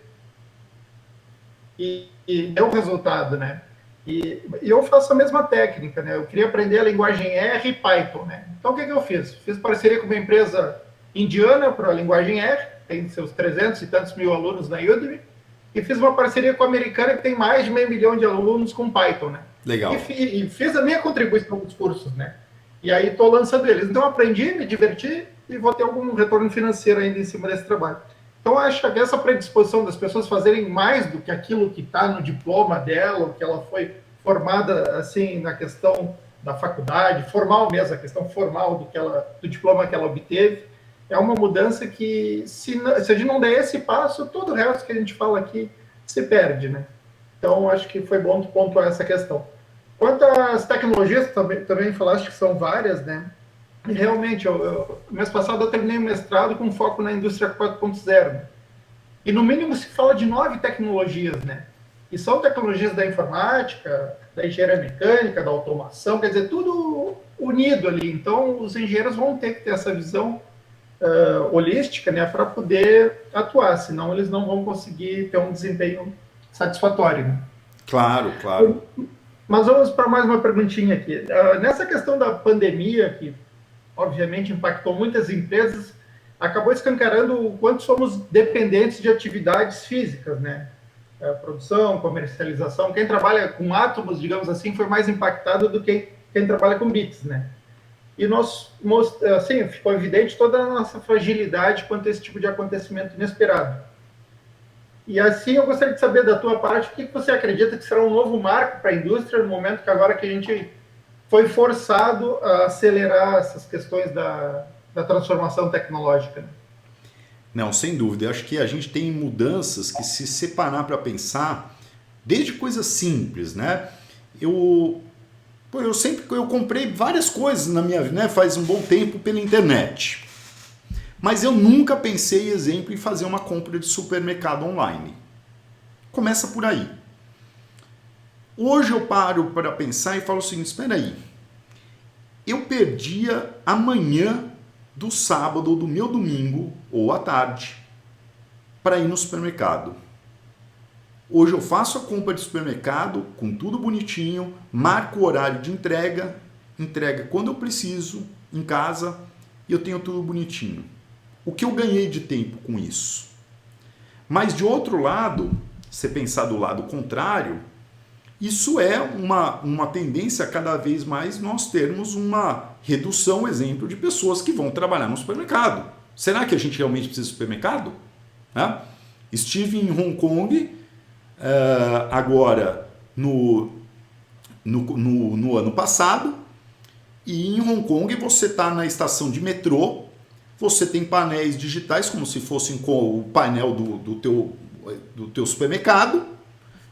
E deu resultado, né? E eu faço a mesma técnica, né? Eu queria aprender a linguagem R e Python, né? Então, o que eu fiz? Fiz parceria com uma empresa indiana para a linguagem R, tem seus 300 e tantos mil alunos na Udemy, e fiz uma parceria com a americana que tem mais de 500 mil de alunos com Python, né? Legal. E fiz a minha contribuição nos cursos, né? E aí estou lançando eles. Então, aprendi, me diverti e vou ter algum retorno financeiro ainda em cima desse trabalho. Então, acho que essa predisposição das pessoas fazerem mais do que aquilo que está no diploma dela, ou que ela foi formada, assim, na questão da faculdade, formal mesmo, a questão formal do diploma que ela obteve, é uma mudança que, se a gente não der esse passo, todo o resto que a gente fala aqui se perde, né? Então, acho que foi bom pontuar essa questão. Quanto às tecnologias, também falaste que são várias, né? E realmente, mês passado eu terminei o mestrado com foco na indústria 4.0. Né? E no mínimo se fala de 9 tecnologias, né? E são tecnologias da informática, da engenharia mecânica, da automação, quer dizer, tudo unido ali. Então, os engenheiros vão ter que ter essa visão holística, né, para poder atuar, senão eles não vão conseguir ter um desempenho satisfatório. Né? Claro, claro. Mas vamos para mais uma perguntinha aqui. Nessa questão da pandemia, que obviamente impactou muitas empresas, acabou escancarando o quanto somos dependentes de atividades físicas, né? Produção, comercialização. Quem trabalha com átomos, digamos assim, foi mais impactado do que quem trabalha com bits, né? E assim, ficou evidente toda a nossa fragilidade quanto a esse tipo de acontecimento inesperado. E assim, eu gostaria de saber da tua parte, o que você acredita que será um novo marco para a indústria no momento que agora que a gente foi forçado a acelerar essas questões da transformação tecnológica? Não, sem dúvida. Eu acho que a gente tem mudanças que, se separar para pensar, desde coisas simples, né? Eu comprei várias coisas na minha vida, né? Faz um bom tempo pela internet. Mas eu nunca pensei, exemplo, em fazer uma compra de supermercado online. Começa por aí. Hoje eu paro para pensar e falo o seguinte, espera aí. Eu perdia a manhã do sábado ou do meu domingo, ou à tarde, para ir no supermercado. Hoje eu faço a compra de supermercado, com tudo bonitinho, marco o horário de entrega quando eu preciso, em casa, e eu tenho tudo bonitinho. O que eu ganhei de tempo com isso? Mas de outro lado, se pensar do lado contrário, isso é uma tendência a cada vez mais nós termos uma redução, exemplo, de pessoas que vão trabalhar no supermercado. Será que a gente realmente precisa de supermercado? Estive em Hong Kong agora no ano passado, e em Hong Kong você está na estação de metrô, você tem painéis digitais como se fossem com o painel do teu supermercado,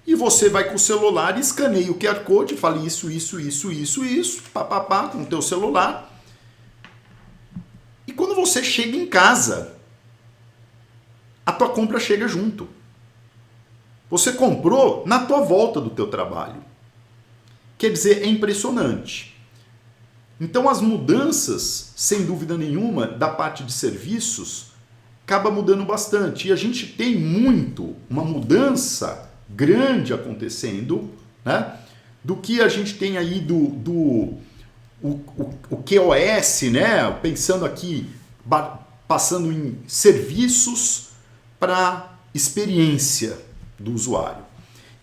e você vai com o celular e escaneia o QR Code, fala isso, com o teu celular. E quando você chega em casa, a tua compra chega junto. Você comprou na tua volta do teu trabalho. Quer dizer, é impressionante. Então as mudanças, sem dúvida nenhuma, da parte de serviços, acaba mudando bastante. E a gente tem uma mudança grande acontecendo, né? Do que a gente tem aí o QoS, né? Pensando aqui, passando em serviços para experiência do usuário.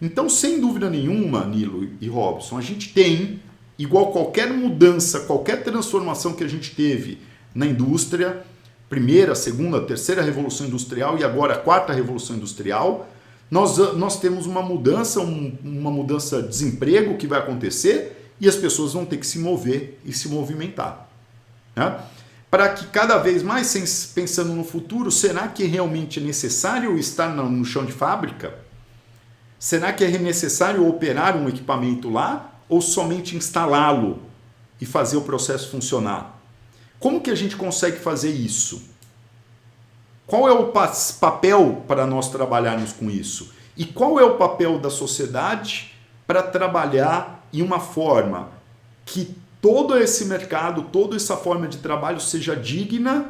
Então, sem dúvida nenhuma, Nilo e Robson, a gente tem, igual qualquer mudança, qualquer transformação que a gente teve na indústria, primeira, segunda, terceira revolução industrial e agora a quarta revolução industrial, nós temos uma mudança de desemprego que vai acontecer e as pessoas vão ter que se mover e se movimentar. Né? Para que cada vez mais, pensando no futuro, será que realmente é necessário estar no chão de fábrica? Será que é necessário operar um equipamento lá ou somente instalá-lo e fazer o processo funcionar? Como que a gente consegue fazer isso? Qual é o papel para nós trabalharmos com isso? E qual é o papel da sociedade para trabalhar em uma forma que todo esse mercado, toda essa forma de trabalho seja digna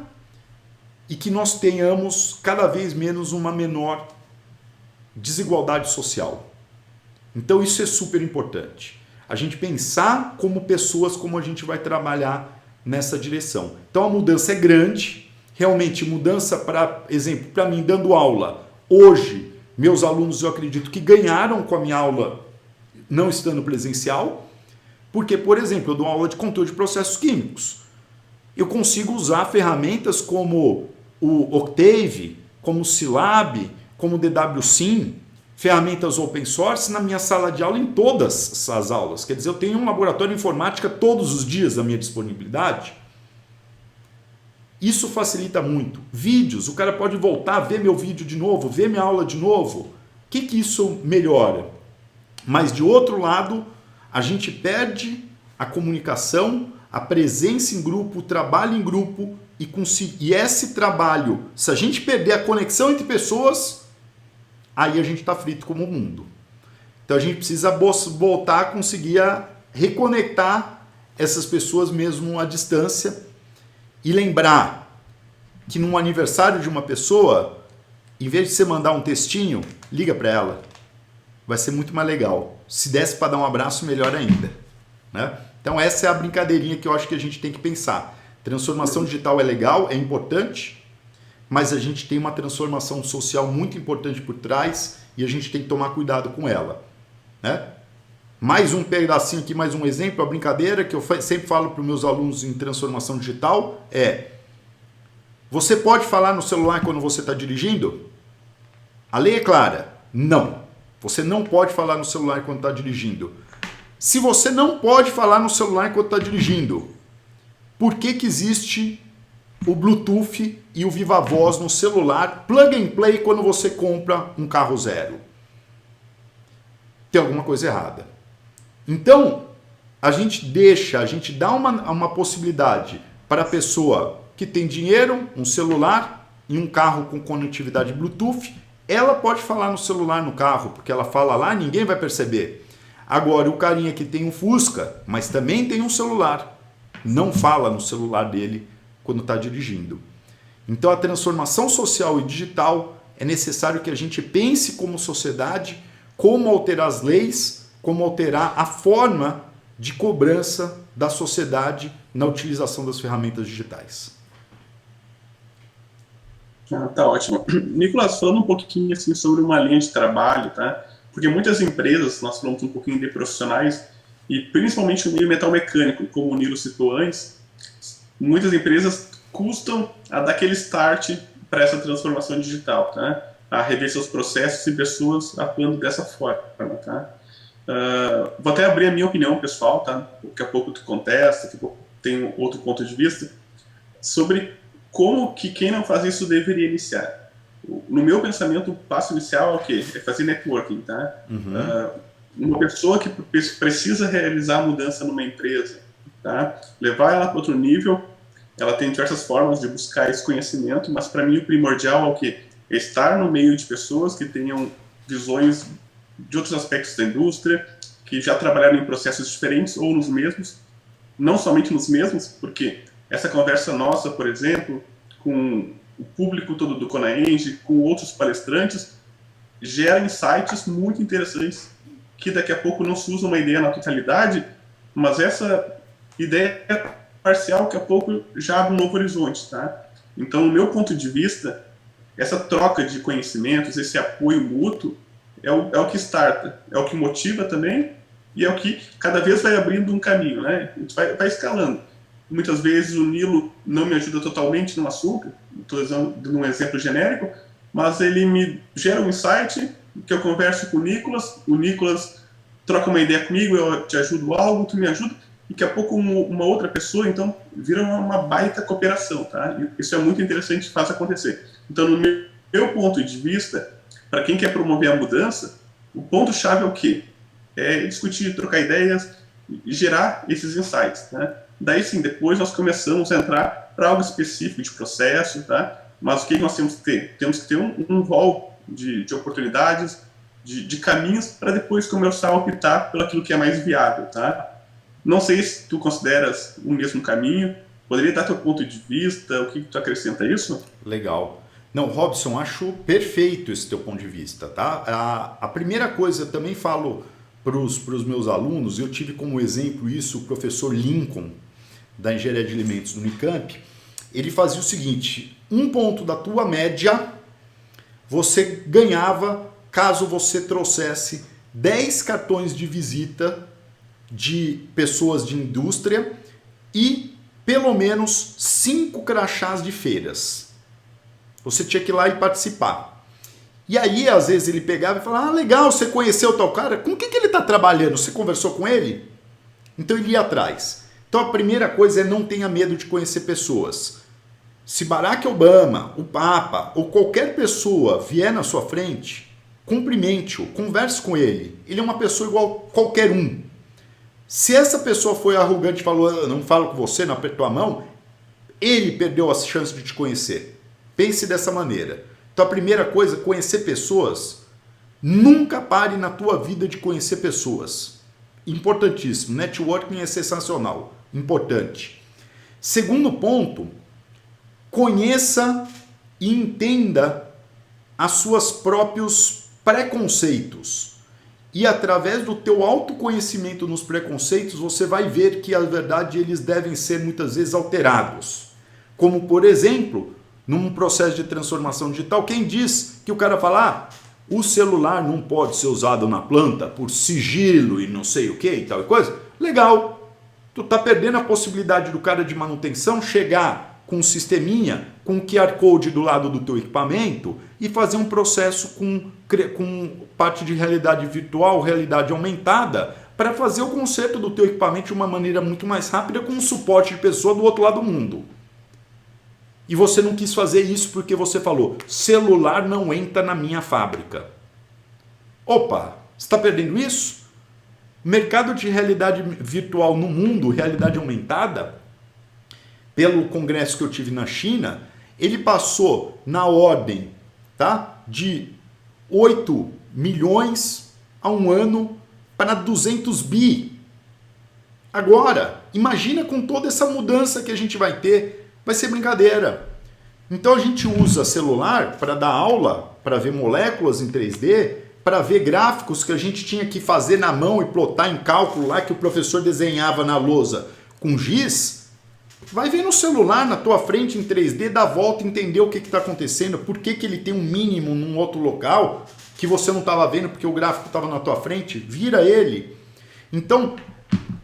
e que nós tenhamos cada vez menos uma menor desigualdade social? Então isso é super importante. A gente pensar como pessoas, como a gente vai trabalhar nessa direção. Então a mudança é grande, realmente mudança, para exemplo, para mim dando aula. Hoje, meus alunos eu acredito que ganharam com a minha aula não estando presencial, porque, por exemplo, eu dou aula de controle de processos químicos. Eu consigo usar ferramentas como o Octave, como o Scilab, como o DWSim, ferramentas open source na minha sala de aula em todas as aulas. Quer dizer, eu tenho um laboratório de informática todos os dias à minha disponibilidade. Isso facilita muito. Vídeos, o cara pode voltar, ver meu vídeo de novo, ver minha aula de novo. O que isso melhora? Mas, de outro lado, a gente perde a comunicação, a presença em grupo, o trabalho em grupo, e esse trabalho, se a gente perder a conexão entre pessoas, aí a gente está frito como o mundo. Então a gente precisa voltar a conseguir reconectar essas pessoas mesmo à distância e lembrar que num aniversário de uma pessoa, em vez de você mandar um textinho, liga para ela. vai ser muito mais legal. Se desse para dar um abraço, melhor ainda, né? Então essa é a brincadeirinha que eu acho que a gente tem que pensar. Transformação digital é legal, é importante, mas a gente tem uma transformação social muito importante por trás e a gente tem que tomar cuidado com ela, né? Mais um pedacinho aqui, mais um exemplo, a brincadeira que eu sempre falo para os meus alunos em transformação digital é: você pode falar no celular quando você está dirigindo? A lei é clara, não. Você não pode falar no celular quando está dirigindo. Se você não pode falar no celular enquanto está dirigindo, por que que existe o Bluetooth e o Viva Voz no celular, plug and play, quando você compra um carro zero? Tem alguma coisa errada. Então, a gente dá uma possibilidade para a pessoa que tem dinheiro, um celular e um carro com conectividade Bluetooth, ela pode falar no celular no carro, porque ela fala lá, ninguém vai perceber. Agora, o carinha que tem um Fusca, mas também tem um celular, não fala no celular dele quando está dirigindo. Então, a transformação social e digital é necessário que a gente pense como sociedade, como alterar as leis, como alterar a forma de cobrança da sociedade na utilização das ferramentas digitais. Tá ótimo. Nicolas, falando um pouquinho assim, sobre uma linha de trabalho, tá? Porque muitas empresas, nós falamos um pouquinho de profissionais, e principalmente no meio metal mecânico, como o Nilo citou antes, muitas empresas custam a dar aquele start para essa transformação digital, tá? A rever seus processos e pessoas atuando dessa forma, tá? Vou até abrir a minha opinião pessoal, tá? Daqui a pouco tu contesta, daqui a pouco tem outro ponto de vista, sobre como que quem não faz isso deveria iniciar. No meu pensamento, o passo inicial é o quê? É fazer networking, tá? Uma pessoa que precisa realizar a mudança numa empresa, tá? Levar ela para outro nível, ela tem diversas formas de buscar esse conhecimento, mas para mim o primordial é o quê? É estar no meio de pessoas que tenham visões de outros aspectos da indústria, que já trabalharam em processos diferentes ou nos mesmos, não somente nos mesmos, porque essa conversa nossa, por exemplo, com o público todo do Conaenge, com outros palestrantes, gera insights muito interessantes, que daqui a pouco não se usa uma ideia na totalidade, mas essa ideia parcial, daqui a pouco já abre um novo horizonte, tá? Então, no meu ponto de vista, essa troca de conhecimentos, esse apoio mútuo, é o que starta, é o que motiva também, e é o que cada vez vai abrindo um caminho, né? A gente vai escalando. Muitas vezes o Nilo não me ajuda totalmente no assunto, estou dando um exemplo genérico, mas ele me gera um insight que eu converso com o Nicolas troca uma ideia comigo, eu te ajudo algo, tu me ajuda, e daqui a pouco uma outra pessoa, então, vira uma baita cooperação, tá? Isso é muito interessante, faz acontecer. Então, no meu ponto de vista, para quem quer promover a mudança, o ponto-chave é o quê? É discutir, trocar ideias e gerar esses insights, né? Daí sim, depois nós começamos a entrar para algo específico de processo, tá? Mas o que nós temos que ter? Temos que ter um rol de oportunidades, de caminhos, para depois começar a optar pelo aquilo que é mais viável, tá? Não sei se tu consideras o mesmo caminho, poderia dar teu ponto de vista, o que tu acrescenta a isso? Legal. Não, Robson, acho perfeito esse teu ponto de vista, tá? A primeira coisa, eu também falo para os meus alunos, eu tive como exemplo isso o professor Lincoln, da Engenharia de Alimentos do Unicamp. Ele fazia o seguinte: 1 ponto da tua média você ganhava caso você trouxesse 10 cartões de visita de pessoas de indústria e pelo menos 5 crachás de feiras. Você tinha que ir lá e participar. E aí, às vezes, ele pegava e falava: ah, legal, você conheceu tal cara? Com o que ele está trabalhando? Você conversou com ele? Então ele ia atrás. Então a primeira coisa é não tenha medo de conhecer pessoas. Se Barack Obama, o Papa ou qualquer pessoa vier na sua frente, cumprimente-o, converse com ele. Ele é uma pessoa igual qualquer um. Se essa pessoa foi arrogante e falou: eu não falo com você, não apertou a mão, ele perdeu a chance de te conhecer. Pense dessa maneira. Então a primeira coisa, conhecer pessoas. Nunca pare na tua vida de conhecer pessoas. Importantíssimo. Networking é sensacional. Importante. Segundo ponto, conheça e entenda os seus próprios preconceitos. E através do teu autoconhecimento nos preconceitos, você vai ver que, a verdade, eles devem ser muitas vezes alterados. Como, por exemplo, num processo de transformação digital, quem diz que o cara fala, o celular não pode ser usado na planta por sigilo e não sei o que e tal e coisa? Legal, tu tá perdendo a possibilidade do cara de manutenção chegar com um sisteminha, com um QR Code do lado do teu equipamento e fazer um processo com parte de realidade virtual, realidade aumentada, para fazer o conserto do teu equipamento de uma maneira muito mais rápida com um suporte de pessoa do outro lado do mundo. E você não quis fazer isso porque você falou, celular não entra na minha fábrica. Opa, você está perdendo isso? Mercado de realidade virtual no mundo, realidade aumentada, pelo congresso que eu tive na China, ele passou na ordem, tá, de 8 milhões a um ano para 200 bi. Agora, imagina com toda essa mudança que a gente vai ter, vai ser brincadeira. Então a gente usa celular para dar aula, para ver moléculas em 3D, para ver gráficos que a gente tinha que fazer na mão e plotar em cálculo lá que o professor desenhava na lousa com giz. Vai ver no celular, na tua frente em 3D, dá a volta, entender o que está acontecendo, por que ele tem um mínimo num outro local que você não estava vendo porque o gráfico estava na tua frente, vira ele. Então,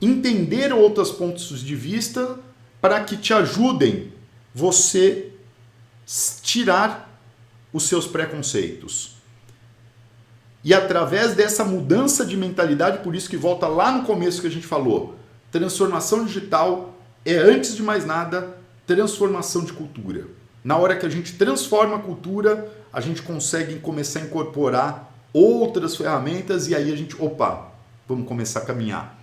entender outros pontos de vista para que te ajudem você tirar os seus preconceitos. E através dessa mudança de mentalidade, por isso que volta lá no começo que a gente falou, transformação digital é, antes de mais nada, transformação de cultura. Na hora que a gente transforma a cultura, a gente consegue começar a incorporar outras ferramentas e aí a gente, vamos começar a caminhar.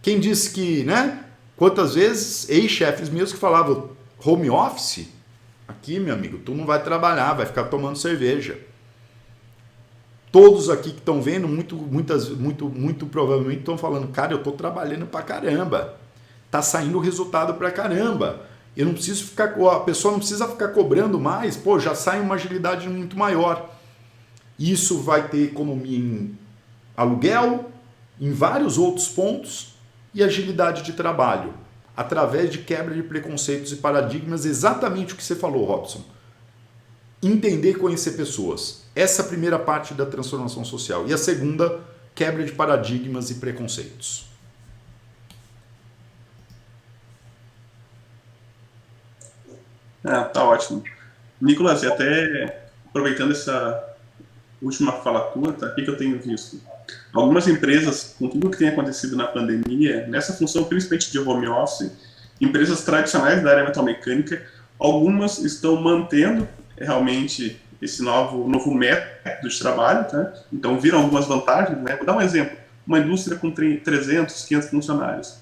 Quem disse que, né? Quantas vezes ex-chefes meus que falavam home office, aqui, meu amigo, tu não vai trabalhar, vai ficar tomando cerveja. Todos aqui que estão vendo, muito provavelmente estão falando, cara, eu estou trabalhando pra caramba. Tá saindo resultado pra caramba. Eu não preciso ficar, a pessoa não precisa ficar cobrando mais, já sai uma agilidade muito maior. Isso vai ter economia em aluguel, em vários outros pontos, e agilidade de trabalho, através de quebra de preconceitos e paradigmas, exatamente o que você falou, Robson. Entender e conhecer pessoas. Essa é a primeira parte da transformação social. E a segunda, quebra de paradigmas e preconceitos. Tá ótimo. Nicolas, e até aproveitando essa última fala tua, tá, o que eu tenho visto? Algumas empresas, com tudo que tem acontecido na pandemia, nessa função principalmente de home office, empresas tradicionais da área metalmecânica, algumas estão mantendo realmente esse novo método de trabalho, tá? Então viram algumas vantagens, né? Vou dar um exemplo, uma indústria com 300, 500 funcionários,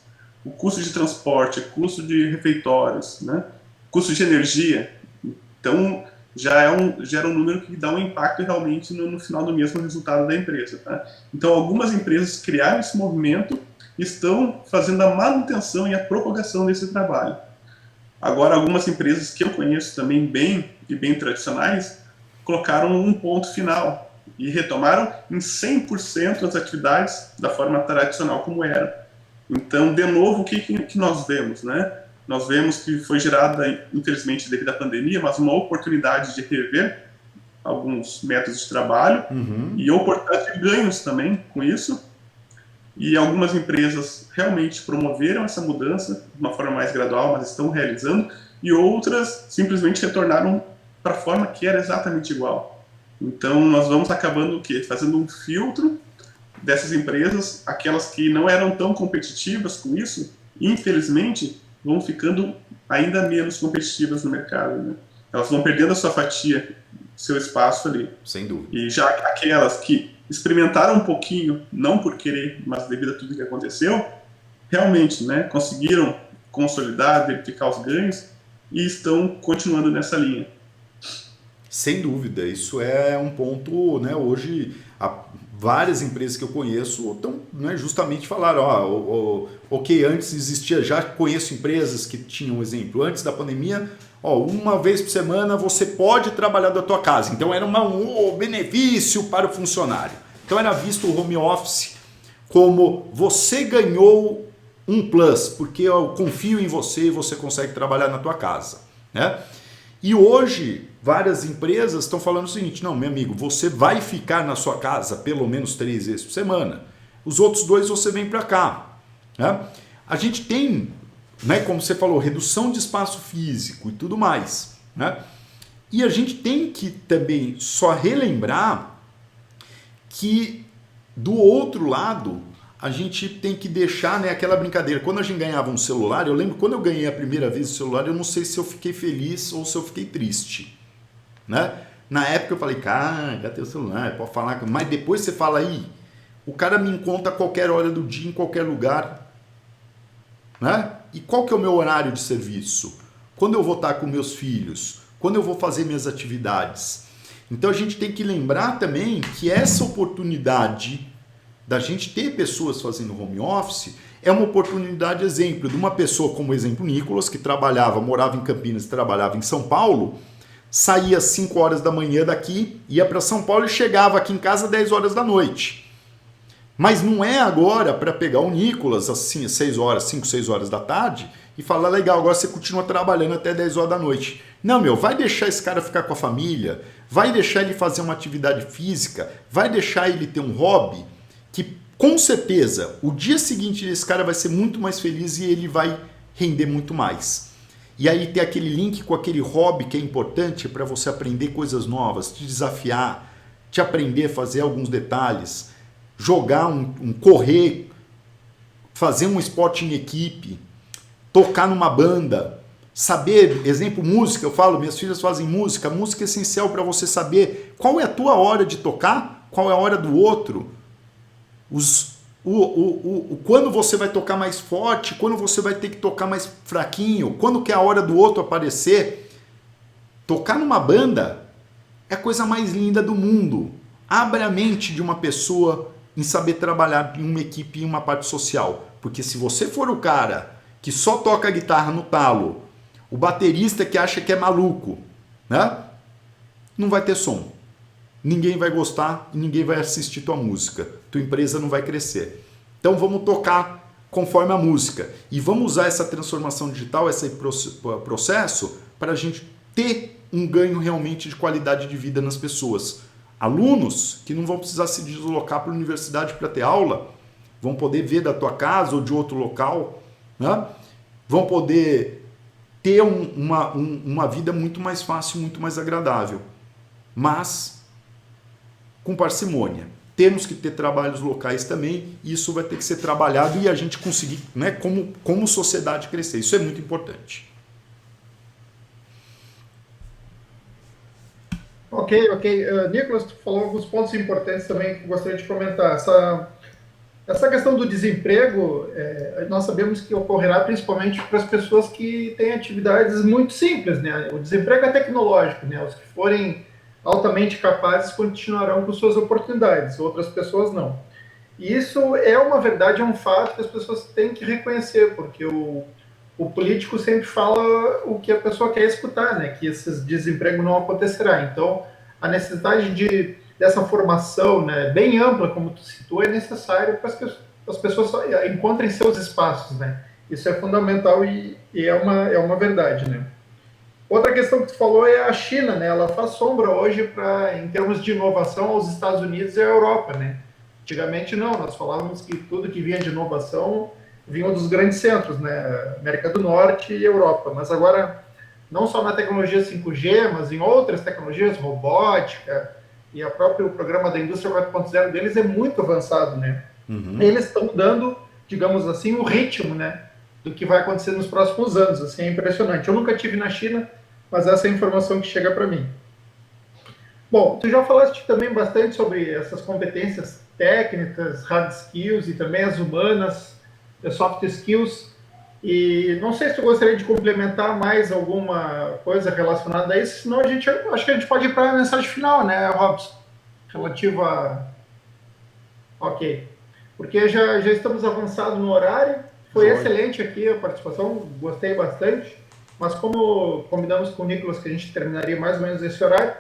o custo de transporte, custo de refeitórios, né? Custo de energia, então gera um número que dá um impacto realmente no final do mês no resultado da empresa. Tá? Então algumas empresas criaram esse movimento e estão fazendo a manutenção e a propagação desse trabalho. Agora algumas empresas que eu conheço também bem tradicionais, colocaram um ponto final e retomaram em 100% as atividades da forma tradicional como era. Então, de novo, o que nós vemos, né? Nós vemos que foi gerada, infelizmente, devido à pandemia, mas uma oportunidade de rever alguns métodos de trabalho e oportunidade de ganhos também com isso. E algumas empresas realmente promoveram essa mudança de uma forma mais gradual, mas estão realizando, e outras simplesmente retornaram para a forma que era exatamente igual. Então, nós vamos acabando o quê? Fazendo um filtro dessas empresas, aquelas que não eram tão competitivas com isso, infelizmente, vão ficando ainda menos competitivas no mercado, né? Elas vão perdendo a sua fatia, seu espaço ali. Sem dúvida. E já aquelas que experimentaram um pouquinho, não por querer, mas devido a tudo que aconteceu, realmente, né, conseguiram consolidar, verificar os ganhos e estão continuando nessa linha. Sem dúvida, isso é um ponto, né, hoje várias empresas que eu conheço estão, né, justamente falaram, ok, antes existia, já conheço empresas que tinham, exemplo, antes da pandemia, uma vez por semana você pode trabalhar da tua casa, então era um benefício para o funcionário. Então era visto o home office como você ganhou um plus, porque eu confio em você e você consegue trabalhar na tua casa, né? E hoje várias empresas estão falando o seguinte: não, meu amigo, você vai ficar na sua casa pelo menos 3 vezes por semana. Os outros 2 você vem para cá, né? A gente tem, né, como você falou, redução de espaço físico e tudo mais, né? E a gente tem que também só relembrar que do outro lado a gente tem que deixar, né, aquela brincadeira. Quando a gente ganhava um celular, eu lembro quando eu ganhei a primeira vez o celular, eu não sei se eu fiquei feliz ou se eu fiquei triste, né? Na época eu falei, cara, já tem o celular, pode falar, mas depois você fala aí, o cara me encontra a qualquer hora do dia, em qualquer lugar, né? E qual que é o meu horário de serviço? Quando eu vou estar com meus filhos? Quando eu vou fazer minhas atividades? Então a gente tem que lembrar também que essa oportunidade da gente ter pessoas fazendo home office é uma oportunidade, exemplo, de uma pessoa como exemplo Nicolas, que morava em Campinas e trabalhava em São Paulo, saía às 5 horas da manhã daqui, ia para São Paulo e chegava aqui em casa às 10 horas da noite. Mas não é agora para pegar o Nicolas assim, às 6 horas, 5, 6 horas da tarde e falar, legal, agora você continua trabalhando até 10 horas da noite. Não, meu, vai deixar esse cara ficar com a família, vai deixar ele fazer uma atividade física, vai deixar ele ter um hobby que, com certeza, o dia seguinte esse cara vai ser muito mais feliz e ele vai render muito mais. E aí tem aquele link com aquele hobby que é importante para você aprender coisas novas, te desafiar, te aprender a fazer alguns detalhes, jogar correr, fazer um esporte em equipe, tocar numa banda, saber, exemplo, música, eu falo, minhas filhas fazem música, música é essencial para você saber qual é a tua hora de tocar, qual é a hora do outro, quando você vai tocar mais forte, quando você vai ter que tocar mais fraquinho, quando que é a hora do outro aparecer. Tocar numa banda é a coisa mais linda do mundo. Abre a mente de uma pessoa em saber trabalhar em uma equipe, em uma parte social. Porque se você for o cara que só toca guitarra no talo, o baterista que acha que é maluco, né? Não vai ter som. Ninguém vai gostar e ninguém vai assistir tua música. Tua empresa não vai crescer. Então vamos tocar conforme a música. E vamos usar essa transformação digital, esse processo, para a gente ter um ganho realmente de qualidade de vida nas pessoas. Alunos que não vão precisar se deslocar para a universidade para ter aula, vão poder ver da tua casa ou de outro local, né? Vão poder ter uma vida muito mais fácil, muito mais agradável. Mas com parcimônia. Temos que ter trabalhos locais também, e isso vai ter que ser trabalhado e a gente conseguir, né, como sociedade, crescer. Isso é muito importante. Ok. Nicolas, tu falou alguns pontos importantes também que eu gostaria de comentar. Essa questão do desemprego, nós sabemos que ocorrerá principalmente para as pessoas que têm atividades muito simples, né? O desemprego é tecnológico, né? Os que forem altamente capazes continuarão com suas oportunidades, outras pessoas não. E isso é uma verdade, é um fato que as pessoas têm que reconhecer, porque o político sempre fala o que a pessoa quer escutar, né? Que esse desemprego não acontecerá. Então, a necessidade dessa formação, né, bem ampla, como tu citou, é necessário para que as pessoas encontrem seus espaços, né? Isso é fundamental e é uma verdade, né? Outra questão que tu falou é a China, né? Ela faz sombra hoje em termos de inovação aos Estados Unidos e à Europa, né? Antigamente não, nós falávamos que tudo que vinha de inovação vinha dos grandes centros, né? América do Norte e Europa. Mas agora, não só na tecnologia 5G, mas em outras tecnologias, robótica e o próprio programa da indústria 4.0 deles é muito avançado, né? Uhum. Eles estão dando, digamos assim, o ritmo, né, do que vai acontecer nos próximos anos. Assim, é impressionante. Eu nunca estive na China, mas essa é a informação que chega para mim. Bom, tu já falaste também bastante sobre essas competências técnicas, hard skills e também as humanas, as soft skills. E não sei se tu gostaria de complementar mais alguma coisa relacionada a isso, senão acho que a gente pode ir para a mensagem final, né, Robson? Relativa a... Ok. Porque já estamos avançados no horário. Foi excelente aqui a participação, gostei bastante. Mas como combinamos com o Nicolas que a gente terminaria mais ou menos esse horário,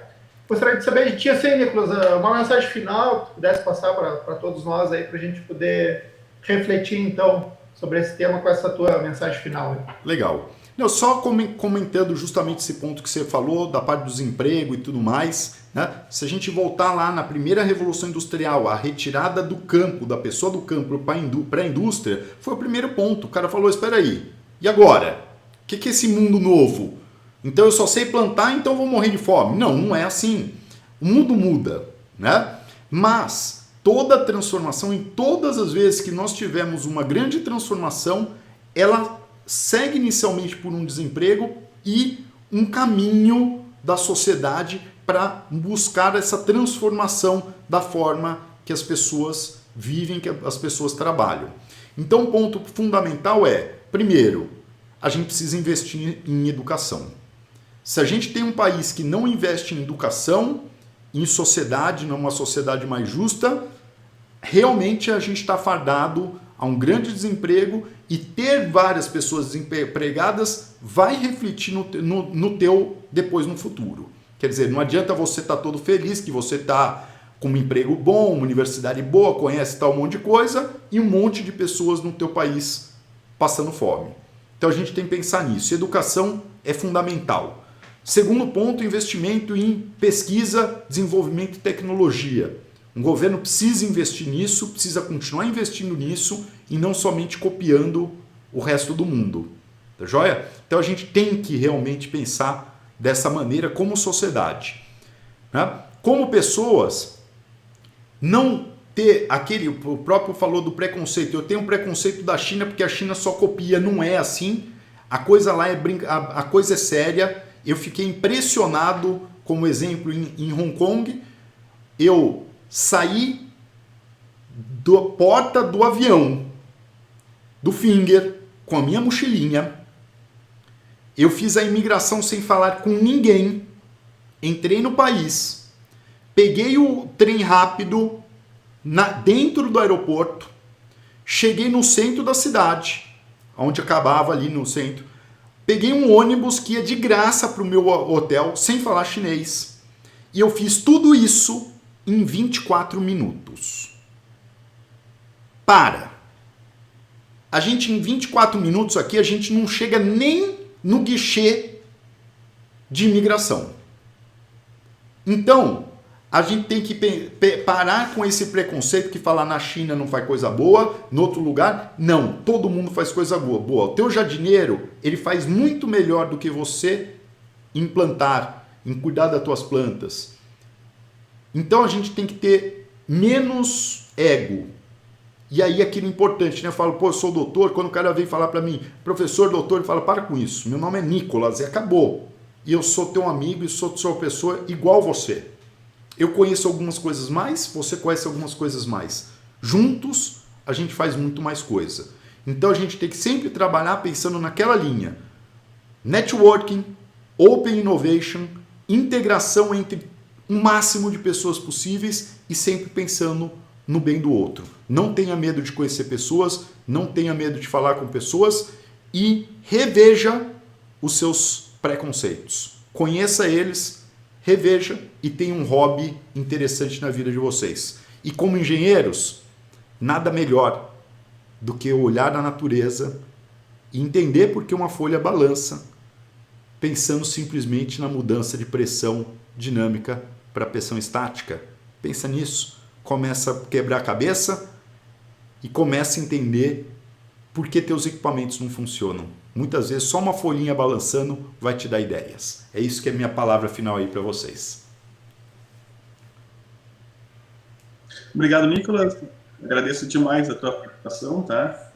Gostaria de saber de ti, assim, Nicolas, uma mensagem final que pudesse passar para todos nós aí, para a gente poder refletir, então, sobre esse tema com essa tua mensagem final aí. Legal. Não, só comentando justamente esse ponto que você falou, da parte do desemprego e tudo mais, né? Se a gente voltar lá na primeira Revolução Industrial, a retirada do campo, da pessoa do campo para a indústria, foi o primeiro ponto. O cara falou, espera aí, e agora? O que é esse mundo novo? Então eu só sei plantar, então vou morrer de fome. Não, não é assim. O mundo muda, né? Mas toda transformação, em todas as vezes que nós tivemos uma grande transformação, ela segue inicialmente por um desemprego e um caminho da sociedade para buscar essa transformação da forma que as pessoas vivem, que as pessoas trabalham. Então o ponto fundamental é, primeiro, a gente precisa investir em educação. Se a gente tem um país que não investe em educação, em sociedade, numa sociedade mais justa, realmente a gente está fardado a um grande desemprego e ter várias pessoas desempregadas vai refletir no teu depois no futuro. Quer dizer, não adianta você estar todo feliz que você está com um emprego bom, uma universidade boa, conhece tal monte de coisa e um monte de pessoas no teu país passando fome. Então a gente tem que pensar nisso. Educação é fundamental. Segundo ponto, investimento em pesquisa, desenvolvimento e tecnologia. O governo precisa investir nisso, precisa continuar investindo nisso e não somente copiando o resto do mundo. Tá joia? Então a gente tem que realmente pensar dessa maneira como sociedade. Né? Como pessoas, não ter aquele... O próprio falou do preconceito. Eu tenho um preconceito da China porque a China só copia. Não é assim. A coisa lá a coisa é séria. Eu fiquei impressionado, como exemplo, em Hong Kong. Eu saí da porta do avião, do Finger, com a minha mochilinha. Eu fiz a imigração sem falar com ninguém. Entrei no país. Peguei o trem rápido dentro do aeroporto. Cheguei no centro da cidade, onde acabava ali no centro. Peguei um ônibus que ia de graça para o meu hotel, sem falar chinês. E eu fiz tudo isso em 24 minutos. A gente em 24 minutos aqui, a gente não chega nem no guichê de imigração. Então, a gente tem que parar com esse preconceito que falar na China não faz coisa boa, no outro lugar, não, todo mundo faz coisa boa. O teu jardineiro, ele faz muito melhor do que você em plantar, em cuidar das tuas plantas. Então a gente tem que ter menos ego. E aí aquilo importante, né? Eu falo, eu sou doutor, quando o cara vem falar para mim, professor, doutor, ele fala, para com isso, meu nome é Nicolas e acabou. E eu sou teu amigo e sou sua pessoa igual você. Eu conheço algumas coisas mais, você conhece algumas coisas mais. Juntos, a gente faz muito mais coisa. Então a gente tem que sempre trabalhar pensando naquela linha. Networking, Open Innovation, integração entre o máximo de pessoas possíveis e sempre pensando no bem do outro. Não tenha medo de conhecer pessoas, não tenha medo de falar com pessoas e reveja os seus preconceitos. Conheça eles, reveja e tenha um hobby interessante na vida de vocês. E como engenheiros, nada melhor do que olhar na natureza e entender por que uma folha balança, pensando simplesmente na mudança de pressão dinâmica para pressão estática. Pensa nisso, começa a quebrar a cabeça e começa a entender por que teus equipamentos não funcionam. Muitas vezes só uma folhinha balançando vai te dar ideias. É isso que é a minha palavra final aí para vocês. Obrigado, Nicolas. Agradeço demais a tua participação, tá?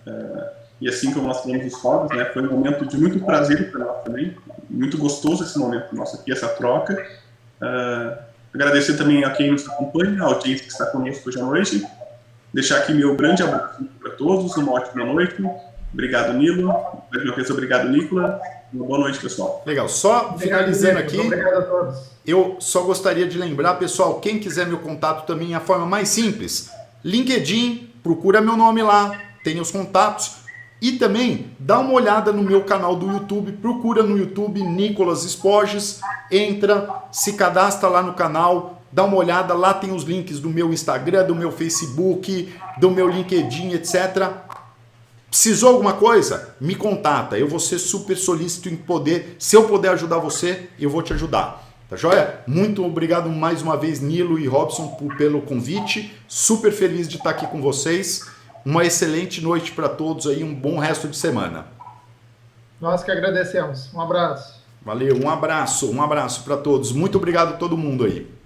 E assim como nós falamos os hobbies, né, foi um momento de muito prazer para nós também. Muito gostoso esse momento nosso aqui, essa troca. Agradecer também a quem nos acompanha, a audiência que está conosco hoje à noite. Deixar aqui meu grande abraço para todos, uma ótima noite. Obrigado, Nilo. Mais uma vez, obrigado, Nicolas. Uma boa noite, pessoal. Legal. Só finalizando aqui, obrigado a todos. Eu só gostaria de lembrar, pessoal, quem quiser meu contato também é a forma mais simples. LinkedIn, procura meu nome lá, tem os contatos. E também dá uma olhada no meu canal do YouTube, procura no YouTube Nicolas Esporges, entra, se cadastra lá no canal, dá uma olhada, lá tem os links do meu Instagram, do meu Facebook, do meu LinkedIn, etc. Precisou alguma coisa? Me contata, eu vou ser super solícito em poder, se eu puder ajudar você, eu vou te ajudar. Tá joia? Muito obrigado mais uma vez, Nilo e Robson, pelo convite, super feliz de estar aqui com vocês. Uma excelente noite para todos aí, um bom resto de semana. Nós que agradecemos. Um abraço. Valeu, um abraço para todos. Muito obrigado a todo mundo aí.